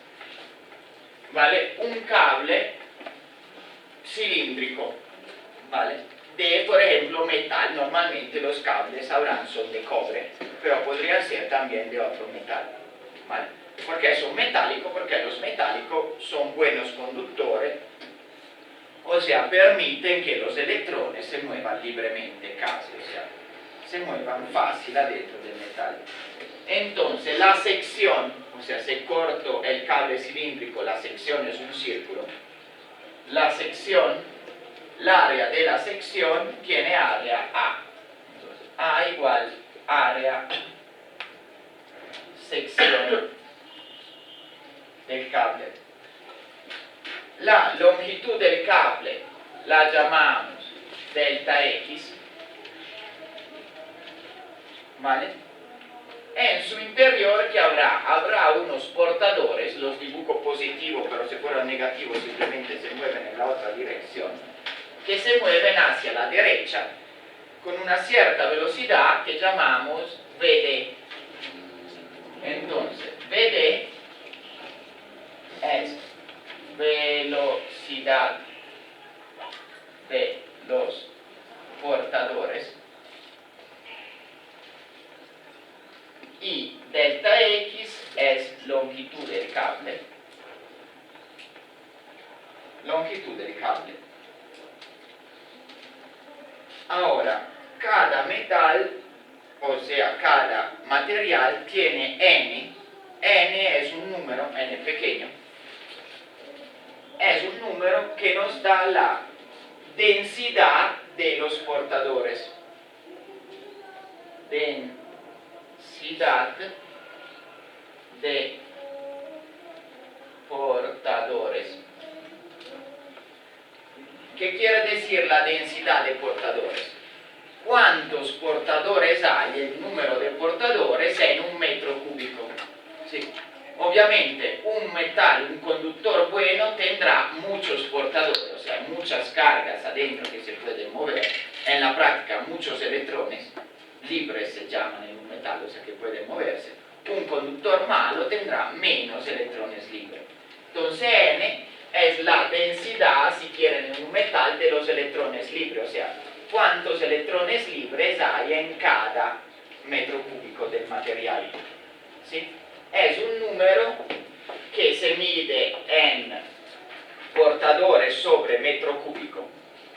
Vale, un cable cilíndrico, ¿vale? De, por ejemplo, metal. Normalmente los cables sabrán son de cobre, pero podrían ser también de otro metal, ¿vale? ¿Por qué son metálicos? Porque los metálicos son buenos conductores, o sea, permiten que los electrones se muevan libremente, casi, o sea, se muevan fácil adentro del metal. Entonces, la sección, o sea, si corto el cable cilíndrico, la sección es un círculo. La sección, l'área de la sección tiene área A. Entonces, A igual área sección del cable. La longitud del cable la llamamos delta X, ¿vale? En su interior, ¿qué habrá? Habrá unos portadores, los dibujo positivos, pero si fueran negativos simplemente se mueven en la otra dirección, que se mueven hacia la derecha con una cierta velocidad que llamamos VD. Entonces, VD es velocidad de los portadores y delta X es longitud del cable. Longitud del cable. Ahora, cada metal, o sea, cada material tiene N. N es un número, N pequeño, es un número que nos da la densidad de los portadores. Densidad de portadores. ¿Qué quiere decir la densidad de portadores? ¿Cuántos portadores hay? El número de portadores en un metro cúbico. ¿Sí? Obviamente, un metal, un conductor bueno tendrá muchos portadores, o sea, muchas cargas adentro que se pueden mover. En la práctica, muchos electrones libres se llaman en un metal, o sea, que pueden moverse. Un conductor malo tendrá menos electrones libres. Entonces, N es la densidad, si quieren, en un metal de los electrones libres, o sea, cuántos electrones libres hay en cada metro cúbico del material. ¿Sí? Es un número que se mide en portadores sobre metro cúbico,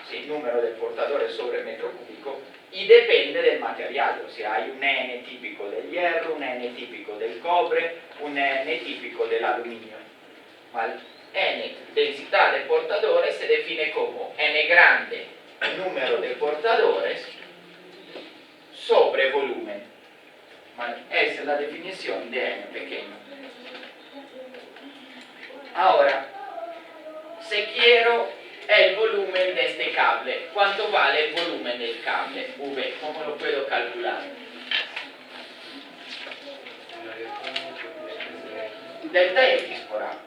¿sí? Número de portadores sobre metro cúbico, y depende del material, o sea, hay un N típico del hierro, un N típico del cobre, un N típico del aluminio, ¿vale? N, densidad de portadores, se define como N grande, número de portadores, sobre volumen. ¿Vale? Esa es la definición de N pequeño. Ahora, si quiero el volumen de este cable, ¿cuánto vale el volumen del cable? V, ¿cómo lo puedo calcular? Delta X por A.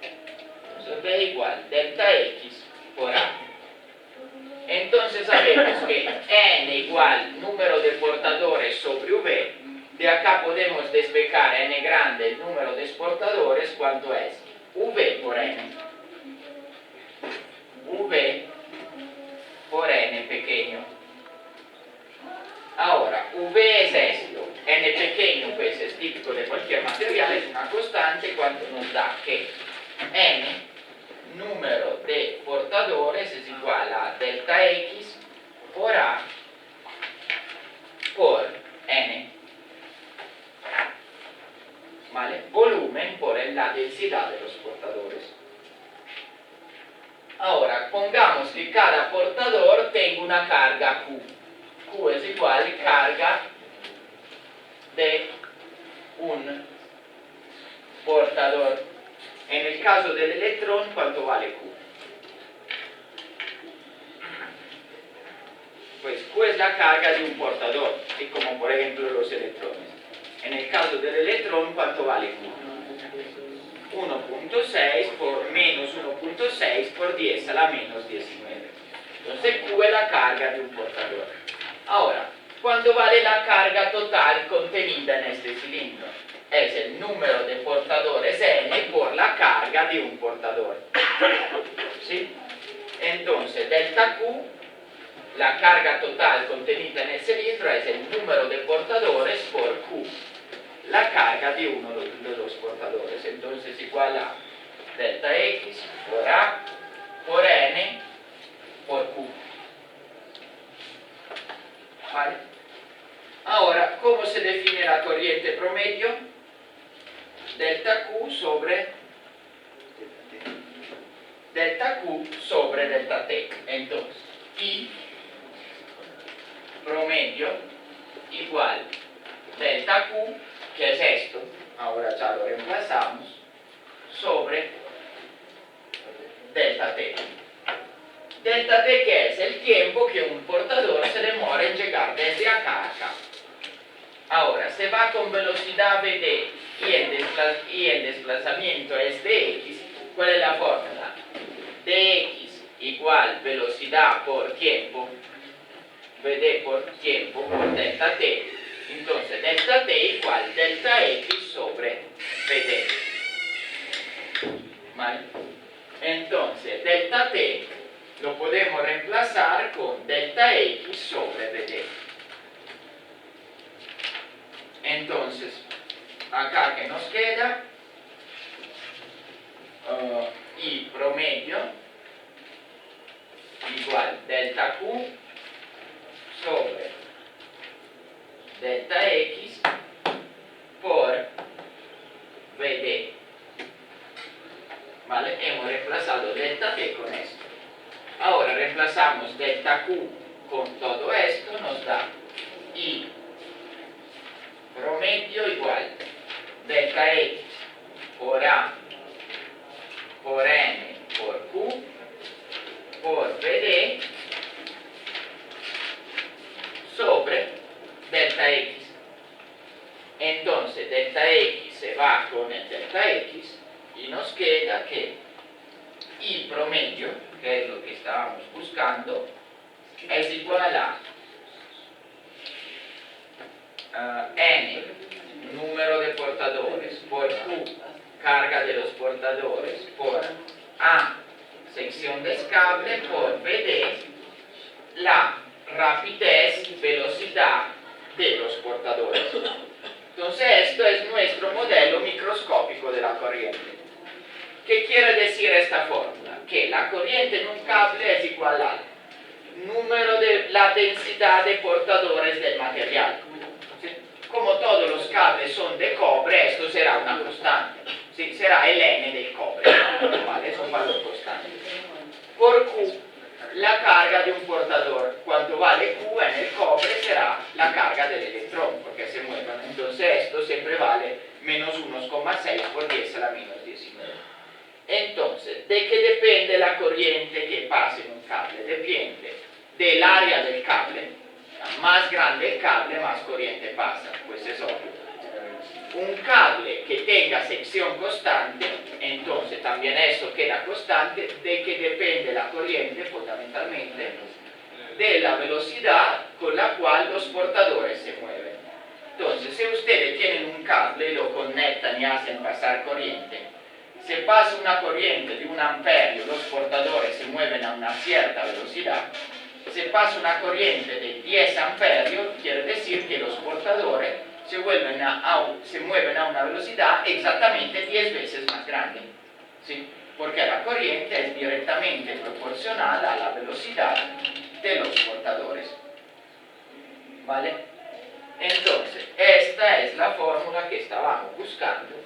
Entonces V igual delta X por A. Entonces sabemos que N igual número de portadores sobre V. De acá podemos despejar N grande, el número de portadores, ¿cuánto es? V por N. V por N pequeño. Ahora, V es esto. N pequeño, pues, es típico de cualquier material, es una constante, cuando nos da que N número de portadores es igual a delta X por A por N. ¿Vale? Volumen por la densidad de los portadores. Ahora, pongamos que cada portador tenga una carga Q. Q es igual a carga de un portador. En el caso del electrón, ¿cuánto vale Q? Pues Q es la carga de un portador, y como por ejemplo los electrones. En el caso del electrón, ¿cuánto vale Q? 1.6 por menos 1.6 por 10 a la menos 19. Entonces Q es la carga de un portador. Ahora, ¿cuánto vale la carga total contenida en este cilindro? Es el número de portadores N por la carga de un portador. ¿Sí? Entonces, delta Q, la carga total contenida en el cilindro, es el número de portadores por Q, la carga de uno de los portadores. Entonces, igual a delta X por A por N por Q. ¿Vale? Ahora, ¿cómo se define la corriente promedio? Delta Q sobre delta T. Entonces, I promedio igual delta Q, que es esto, ahora ya lo reemplazamos, sobre delta T. Delta T, que es el tiempo que un portador se demora en llegar desde acá a acá. Ahora, se va con velocidad Vd y el desplazamiento es dx, ¿cuál es la fórmula? Dx igual velocidad por tiempo, Vd por tiempo por delta t. Entonces, delta t igual delta x sobre Vd. ¿Vale? Entonces, delta t lo podemos reemplazar con delta x sobre Vd. Entonces, acá que nos queda I promedio igual delta Q sobre delta X por Vd. ¿Vale? Hemos reemplazado delta T con esto. Ahora reemplazamos delta Q con todo esto, nos da I promedio igual delta X por A por N por Q por Vd sobre delta X. Entonces delta X se va con el delta X y nos queda que I promedio, que es lo que estábamos buscando, es igual a N, número de portadores, por Q, carga de los portadores, por A, sección de escape, por Vd, la rapidez, velocidad de los portadores. Entonces, esto es nuestro modelo microscópico de la corriente. ¿Qué quiere decir esta fórmula? Que la corriente en un cable es igual al número de la densidad de portadores del material. ¿Sí? Como todos los cables son de cobre, esto será una constante. ¿Sí? Será el N del cobre. ¿Vale? Es un valor constante. Por Q, la carga de un portador. Cuanto vale Q en el cobre será la carga del electrón, porque se muevan. Entonces esto siempre vale menos 1,6 por 10 a la menos 19. Entonces, ¿de qué depende la corriente que pasa en un cable? Depende del área del cable. Más grande el cable, más corriente pasa, pues es obvio. Un cable que tenga sección constante, entonces también esto queda constante. ¿De qué depende la corriente? Fundamentalmente de la velocidad con la cual los portadores se mueven. Entonces, si ustedes tienen un cable y lo conectan y hacen pasar corriente, se pasa una corriente de 1 amperio, los portadores se mueven a una cierta velocidad. Se pasa una corriente de 10 amperios, quiere decir que los portadores se mueven a una velocidad exactamente 10 veces más grande. ¿Sí? porque la corriente es directamente proporcional a la velocidad de los portadores. ¿Vale? Entonces, esta es la fórmula que estábamos buscando,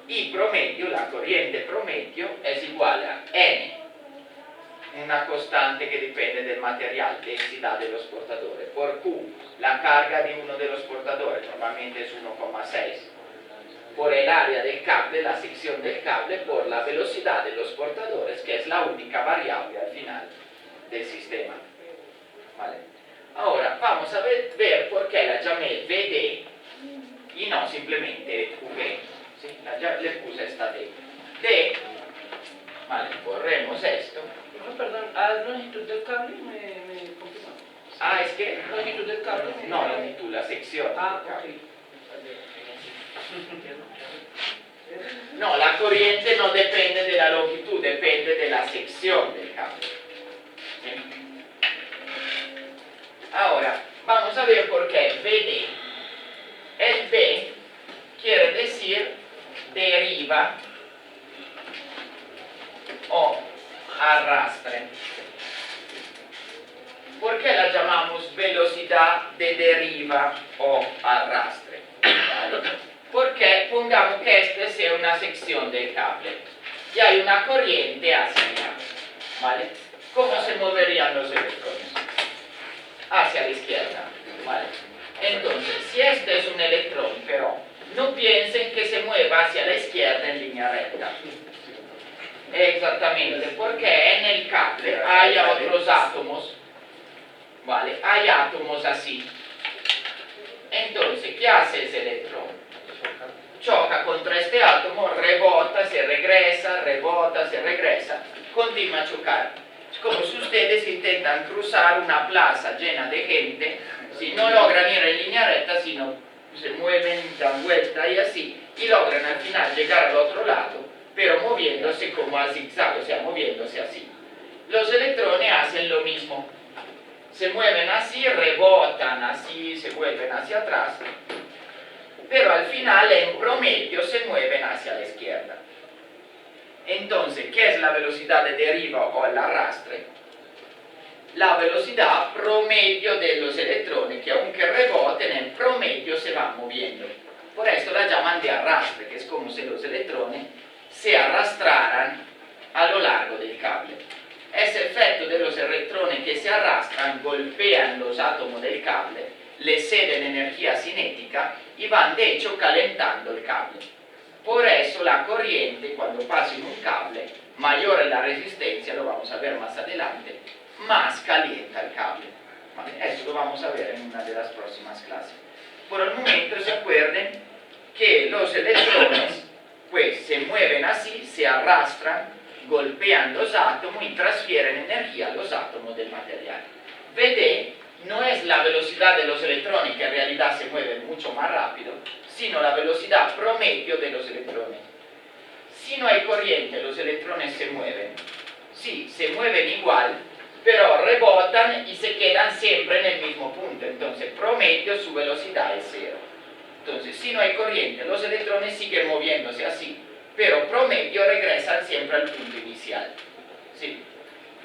y promedio, la corriente promedio es igual a N, una constante que depende del material, densidad de los portadores, por Q, la carga de uno de los portadores, normalmente es 1,6, por el área del cable, la sección del cable, por la velocidad de los portadores, que es la única variable al final del sistema. ¿Vale? Ahora vamos a ver por qué la llamé VD y no simplemente V. ¿Sí? Le puse esta D. D, vale, borremos esto. No, perdón, ¿a la longitud del cable me confirma? Ah, es que ¿Longitud del cable? no, longitud, la sección. Ah, del cable. ok. No, la corriente no depende de la longitud, depende de la sección del cable. ¿Sí? Ahora, vamos a ver por qué VD. El V quiere decir deriva o arrastre. ¿Por qué la llamamos velocidad de deriva o arrastre? ¿Vale? Porque pongamos que esta sea una sección del cable y hay una corriente hacia allá. ¿Vale? ¿Cómo se moverían los electrones? Hacia la izquierda. ¿Vale? Entonces, si este es un electrón, pero no piensen que se mueva hacia la izquierda en línea recta. Exactamente, porque en el cable hay otros átomos, ¿vale? Hay átomos así. Entonces, ¿qué hace ese electrón? Choca contra este átomo, rebota, se regresa, continúa a chocar. Es como si ustedes intentan cruzar una plaza llena de gente, si no logran ir en línea recta, sino se mueven, dan vuelta y así, y logran al final llegar al otro lado, pero moviéndose como a zigzag, o sea, moviéndose así. Los electrones hacen lo mismo. Se mueven así, rebotan así, se vuelven hacia atrás, pero al final en promedio se mueven hacia la izquierda. Entonces, ¿qué es la velocidad de deriva o el arrastre? La velocidad promedio de los electrones que aunque reboten en promedio se van moviendo. Por eso la llaman de arrastre, que es como si los electrones se arrastraran a lo largo del cable. Ese efecto de los electrones que se arrastran golpean los átomos del cable, le ceden energía cinética y van de hecho calentando el cable. Por eso la corriente, cuando pasa en un cable, mayor es la resistencia, lo vamos a ver más adelante, más calienta el cable. ¿Vale? Eso lo vamos a ver en una de las próximas clases. Por el momento se acuerden que los electrones pues se mueven así, se arrastran, golpean los átomos y transfieren energía a los átomos del material. VD no es la velocidad de los electrones, que en realidad se mueven mucho más rápido, sino la velocidad promedio de los electrones. Si no hay corriente, los electrones se mueven. Sí, se mueven igual, pero rebotan y se quedan siempre en el mismo punto. Entonces, promedio, su velocidad es cero. Entonces, si no hay corriente, los electrones siguen moviéndose así, pero promedio regresan siempre al punto inicial. ¿Sí?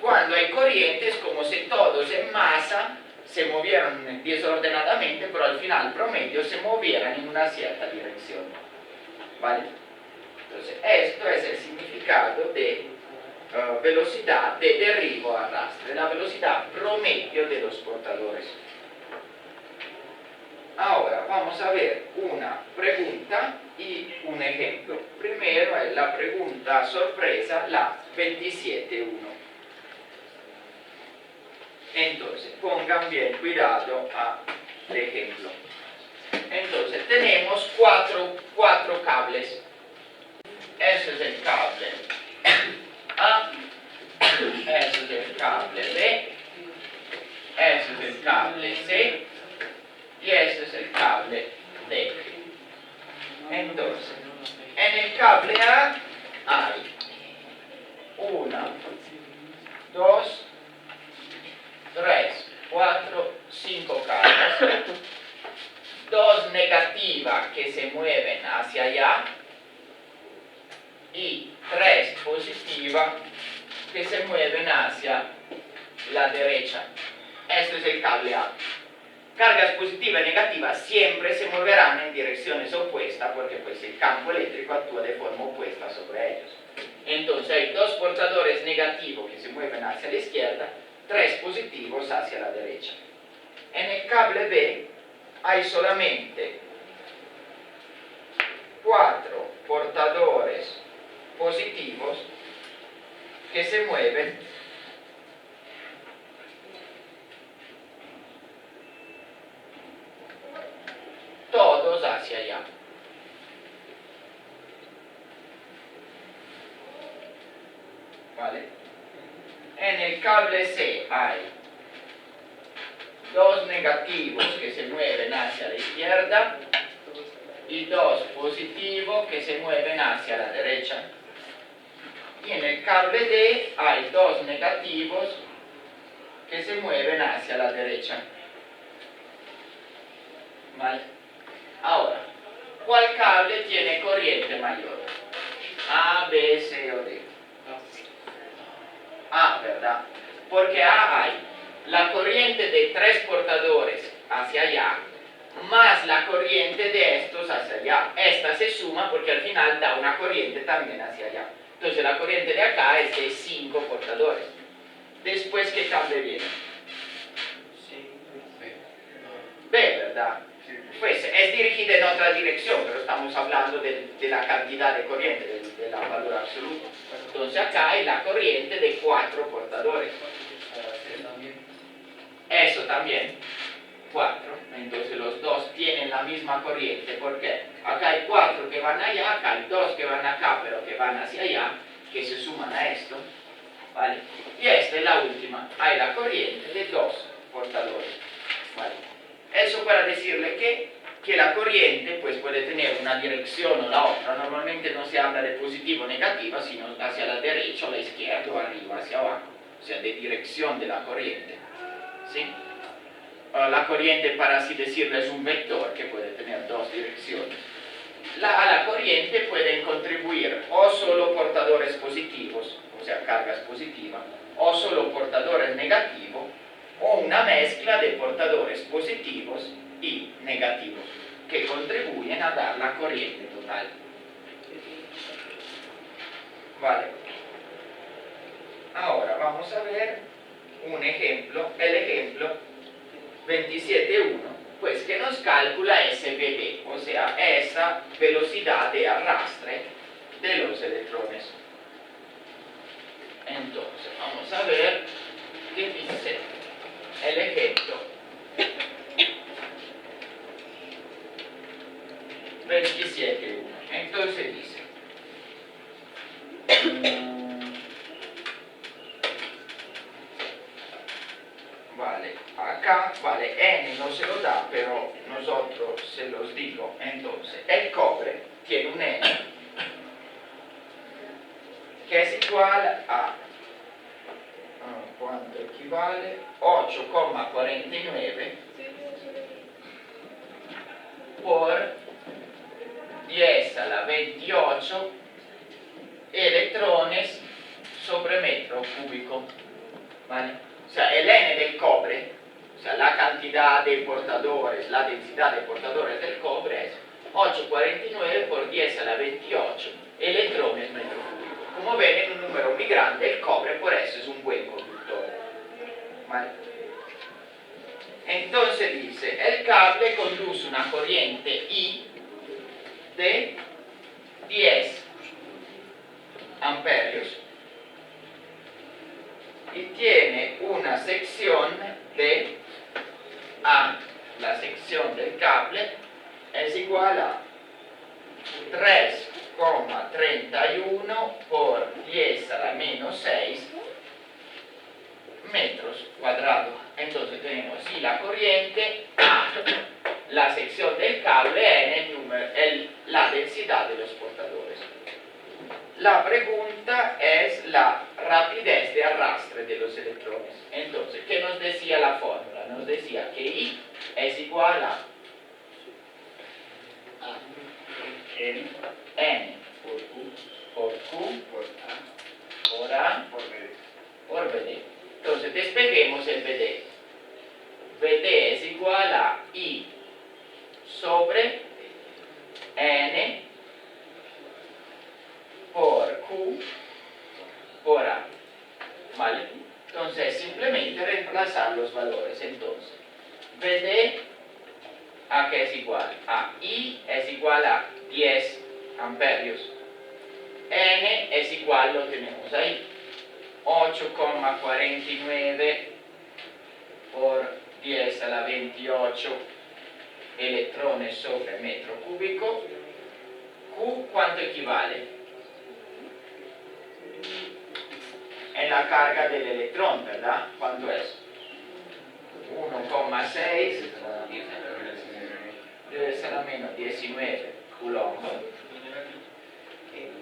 Cuando hay corriente es como si todos en masa se movieran desordenadamente, pero al final promedio se movieran en una cierta dirección. ¿Vale? Entonces, esto es el significado de velocidad de derribo o arrastre, la velocidad promedio de los portadores. Ahora vamos a ver una pregunta y un ejemplo. Primero es la pregunta sorpresa, la 27.1. Entonces, pongan bien cuidado al ejemplo. Entonces, tenemos cuatro cables. Ese es el cable A, ese es el cable B, ese es el cable C y ese es el cable D. Entonces, en el cable A hay 1, 2, 3, 4, 5 cargas, 2 negativas que se mueven hacia allá y 3 positiva que se mueven hacia la derecha. Esto es el cable A. Cargas positiva y negativa siempre se moverán en direcciones opuestas porque pues el campo eléctrico actúa de forma opuesta sobre ellos. Entonces hay 2 portadores negativos que se mueven hacia la izquierda, 3 positivos hacia la derecha. En el cable B hay solamente 4 portadores positivos que se mueven todos hacia allá. ¿Vale? En el cable C hay 2 negativos que se mueven hacia la izquierda y 2 positivos que se mueven hacia la derecha. Y en el cable D hay 2 negativos que se mueven hacia la derecha. ¿Vale? Ahora, ¿cuál cable tiene corriente mayor? A, B, C o D. A, ¿verdad? Porque A hay la corriente de 3 portadores hacia allá, más la corriente de estos hacia allá. Esta se suma porque al final da una corriente también hacia allá. Entonces la corriente de acá es de 5 portadores. Después, ¿qué cable viene? B, ¿verdad? Pues es dirigida en otra dirección, pero estamos hablando de la cantidad de corriente, de la valor absoluto. Entonces acá hay la corriente de 4 portadores. Eso también, 4. Entonces los dos tienen la misma corriente, porque acá hay 4 que van allá, acá hay 2 que van acá, pero que van hacia allá, que se suman a esto. ¿Vale? Y esta es la última, hay la corriente de 2 portadores. ¿Vale? Eso para decirle que la corriente pues, puede tener una dirección o la otra. Normalmente no se habla de positiva o negativa, sino hacia la derecha o la izquierda o arriba, hacia abajo. O sea, de dirección de la corriente. ¿Sí? La corriente, para así decirlo, es un vector que puede tener 2 direcciones. A la corriente pueden contribuir o solo portadores positivos, o sea, cargas positivas, o solo portadores negativos, o una mezcla de portadores positivos y negativos que contribuyen a dar la corriente total. Vale. Ahora vamos a ver un ejemplo, el ejemplo 27.1, pues que nos calcula SVD, o sea, esa velocidad de arrastre de los electrones. Entonces, vamos a ver qué dice el ejemplo 27.1. Entonces dice, vale, acá, vale, N no se lo da, pero nosotros se los digo. Entonces, el cobre tiene un N que es igual a ¿cuánto equivale? 8,49 por 10 a la 28 electrones sobre metro cúbico. ¿Vale? O sea, el N del cobre, o sea, la cantidad de portadores, la densidad de portadores del cobre es 8,49 por 10 a la 28 electrones metro cúbico. Como ven, en un número muy grande, el cobre por eso es un buen conductor. ¿Vale? Entonces dice, el cable conduce una corriente I de 10 amperios y tiene una sección de A, la sección del cable es igual a 3,31 por 10 a la menos 6 metros cuadrados. Entonces tenemos sí la corriente A, la sección del cable N, la densidad de los portadores. La pregunta es la rapidez de arrastre de los electrones. Entonces, ¿qué nos decía la fórmula? Nos decía que I es igual a N por Q por Q por A, por A por B. por BD. Entonces despejemos el BD. BD es igual a I sobre N por Q por A. ¿Vale? Entonces simplemente reemplazar los valores. Entonces, BD a qué es igual? A I es igual a 10 amperios. N es igual, lo tenemos ahí, 8,49 por 10 a la 28 electrones sobre metro cúbico. Q, ¿cuánto equivale? En la carga del electrón, ¿verdad? ¿Cuánto es? 1,6 debe ser a menos 19 coulomb.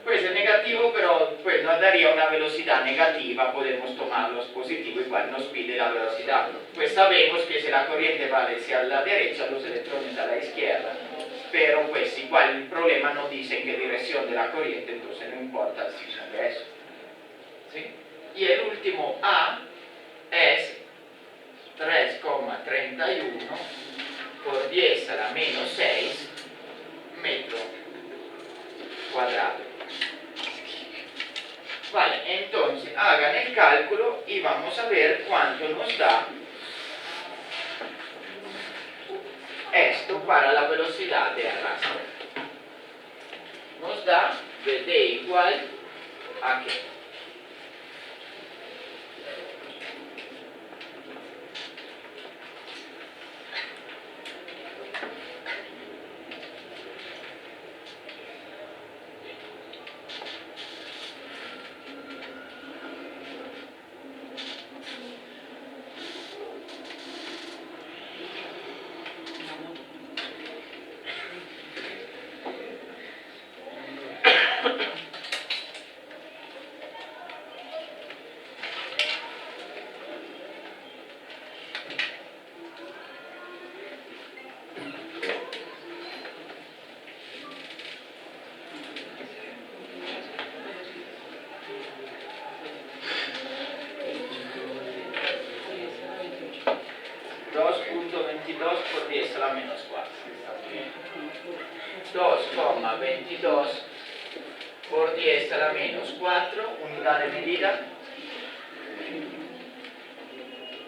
Pues es negativo, pero pues nos daría una velocidad negativa. Podemos tomarlos positivo, igual nos pide la velocidad. Pues sabemos que si la corriente va hacia la derecha, los electrones a la izquierda, pero pues igual el problema no dice en qué dirección de la corriente, entonces no importa si son de eso. ¿Sí? Y el último A es 3,31 por 10 a la menos 6 metro cuadrado. Vale, entonces hagan el cálculo y vamos a ver cuánto nos da esto para la velocidad de arrastre. Nos da VD igual a ¿qué? Por 10 a la menos 4. 2,22 por 10 a la menos 4, unidad de medida,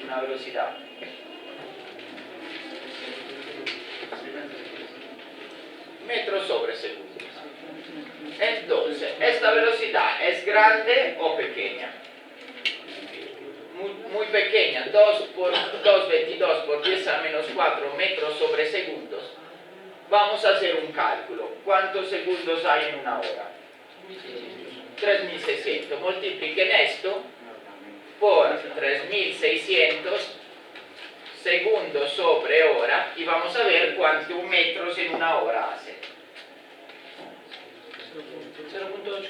una velocidad. Metros sobre segundos. Entonces, ¿esta velocidad es grande o pequeña? Muy pequeña, 2,22 por 10 a menos 4 metros sobre segundos. Vamos a hacer un cálculo. ¿Cuántos segundos hay en una hora? 3.600. Multipliquen esto por 3.600 segundos sobre hora y vamos a ver cuántos metros en una hora hace. 0.8.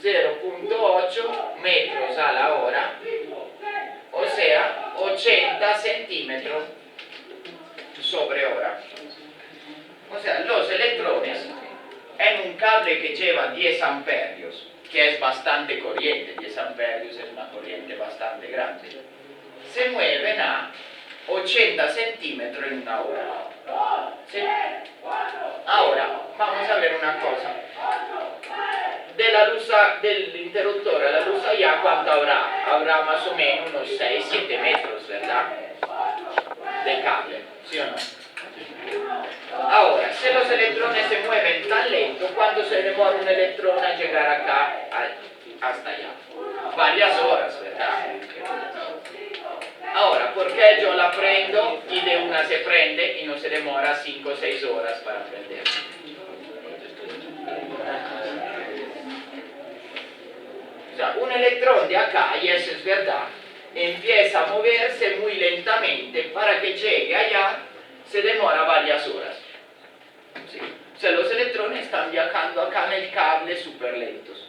0.8 metros a la hora, o sea, 80 centímetros sobre hora. O sea, los electrones en un cable que lleva 10 amperios, que es bastante corriente, 10 amperios es una corriente bastante grande, se mueven a 80 centímetros en una hora. ¿Sí? Ahora, vamos a ver una cosa. De la luz del interruptor a la luz allá, ¿cuánto habrá? Habrá más o menos unos 6-7 metros, ¿verdad? De cable, ¿sí o no? Ahora, si los electrones se mueven tan lento, ¿cuánto se demora un electrón a llegar acá hasta allá? Varias horas, ¿verdad? Ahora, ¿por qué yo la prendo y de una se prende y no se demora 5 o 6 horas para prender? O sea, un electrón de acá, y eso es verdad, empieza a moverse muy lentamente para que llegue allá, se demora varias horas. ¿Sí? O sea, los electrones están viajando acá en el cable súper lentos.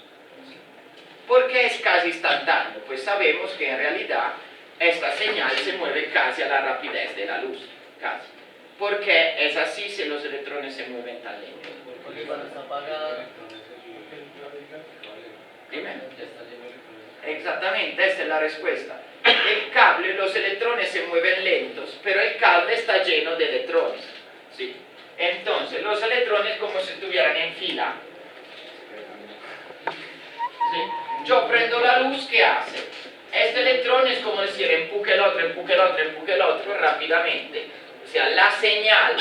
¿Por qué es casi instantáneo? Pues sabemos que en realidad esta señal se mueve casi a la rapidez de la luz, casi. ¿Por qué es así si los electrones se mueven tan lentos? Porque cuando está apagada, exactamente, esta es la respuesta. El cable, los electrones se mueven lentos, pero el cable está lleno de electrones, ¿sí? Entonces, los electrones como si estuvieran en fila, ¿sí? Yo prendo la luz, ¿qué hace? Este electrón es como decir, empuje el otro, empuje el otro, empuje el otro rápidamente. O sea, la señal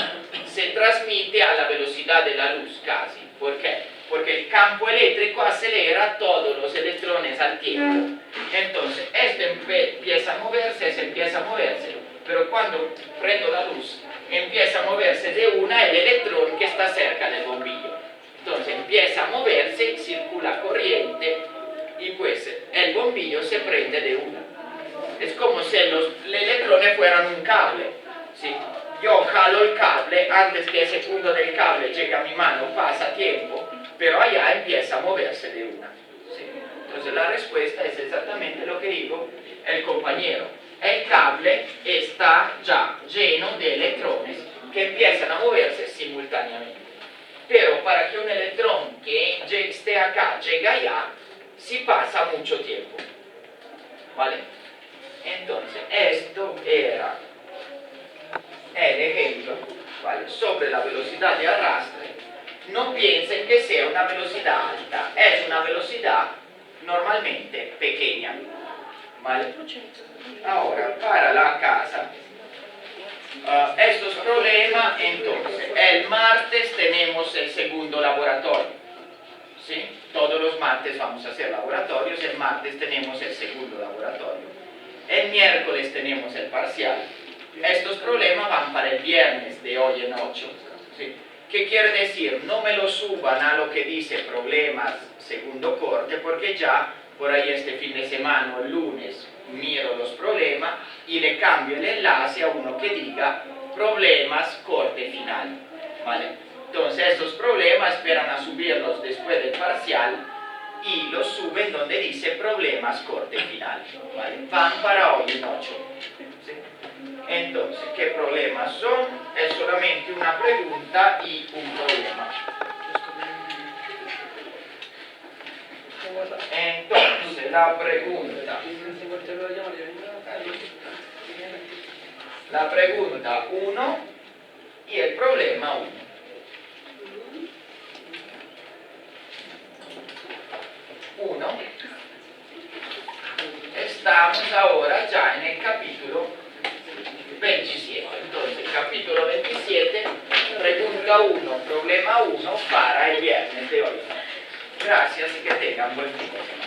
se transmite a la velocidad de la luz casi. ¿Por qué? Porque el campo eléctrico acelera todos los electrones al tiempo. Entonces, este empieza a moverse, ese empieza a moverse, pero cuando prendo la luz, empieza a moverse de una el electrón que está cerca del bombillo. Entonces, empieza a moverse, circula corriente, y pues el bombillo se prende de una. Es como si los electrones fueran un cable, ¿sí? Yo jalo el cable, antes que ese punto del cable llegue a mi mano pasa tiempo, pero allá empieza a moverse de una, ¿sí? Entonces la respuesta es exactamente lo que dijo el compañero. El cable está ya lleno de electrones que empiezan a moverse simultáneamente. Pero para que un electrón que esté acá llegue allá, si pasa mucho tiempo, ¿vale? Entonces, esto era el ejemplo, ¿vale? Sobre la velocidad de arrastre. No piensen que sea una velocidad alta, es una velocidad normalmente pequeña, ¿vale? Ahora, para la casa, estos problemas, entonces, el martes tenemos el segundo laboratorio. ¿Sí? Todos los martes vamos a hacer laboratorios, el martes tenemos el segundo laboratorio, el miércoles tenemos el parcial. Estos problemas van para el viernes de hoy en 8. ¿Sí? ¿Qué quiere decir? No me lo suban a lo que dice problemas segundo corte, porque ya por ahí este fin de semana o el lunes miro los problemas y le cambio el enlace a uno que diga problemas corte final, ¿vale? Entonces estos problemas esperan a subirlos después del parcial y los suben donde dice problemas corte final, ¿vale? Van para hoy en 8. ¿Sí? Entonces, ¿qué problemas son? Es solamente una pregunta y un problema. Entonces, la pregunta 1 y el problema 1. Estamos ahora ya en el capítulo 27. Entonces, capítulo 27, pregunta 1, problema 1 para el viernes de hoy. Gracias y que tengan buen fin de semana.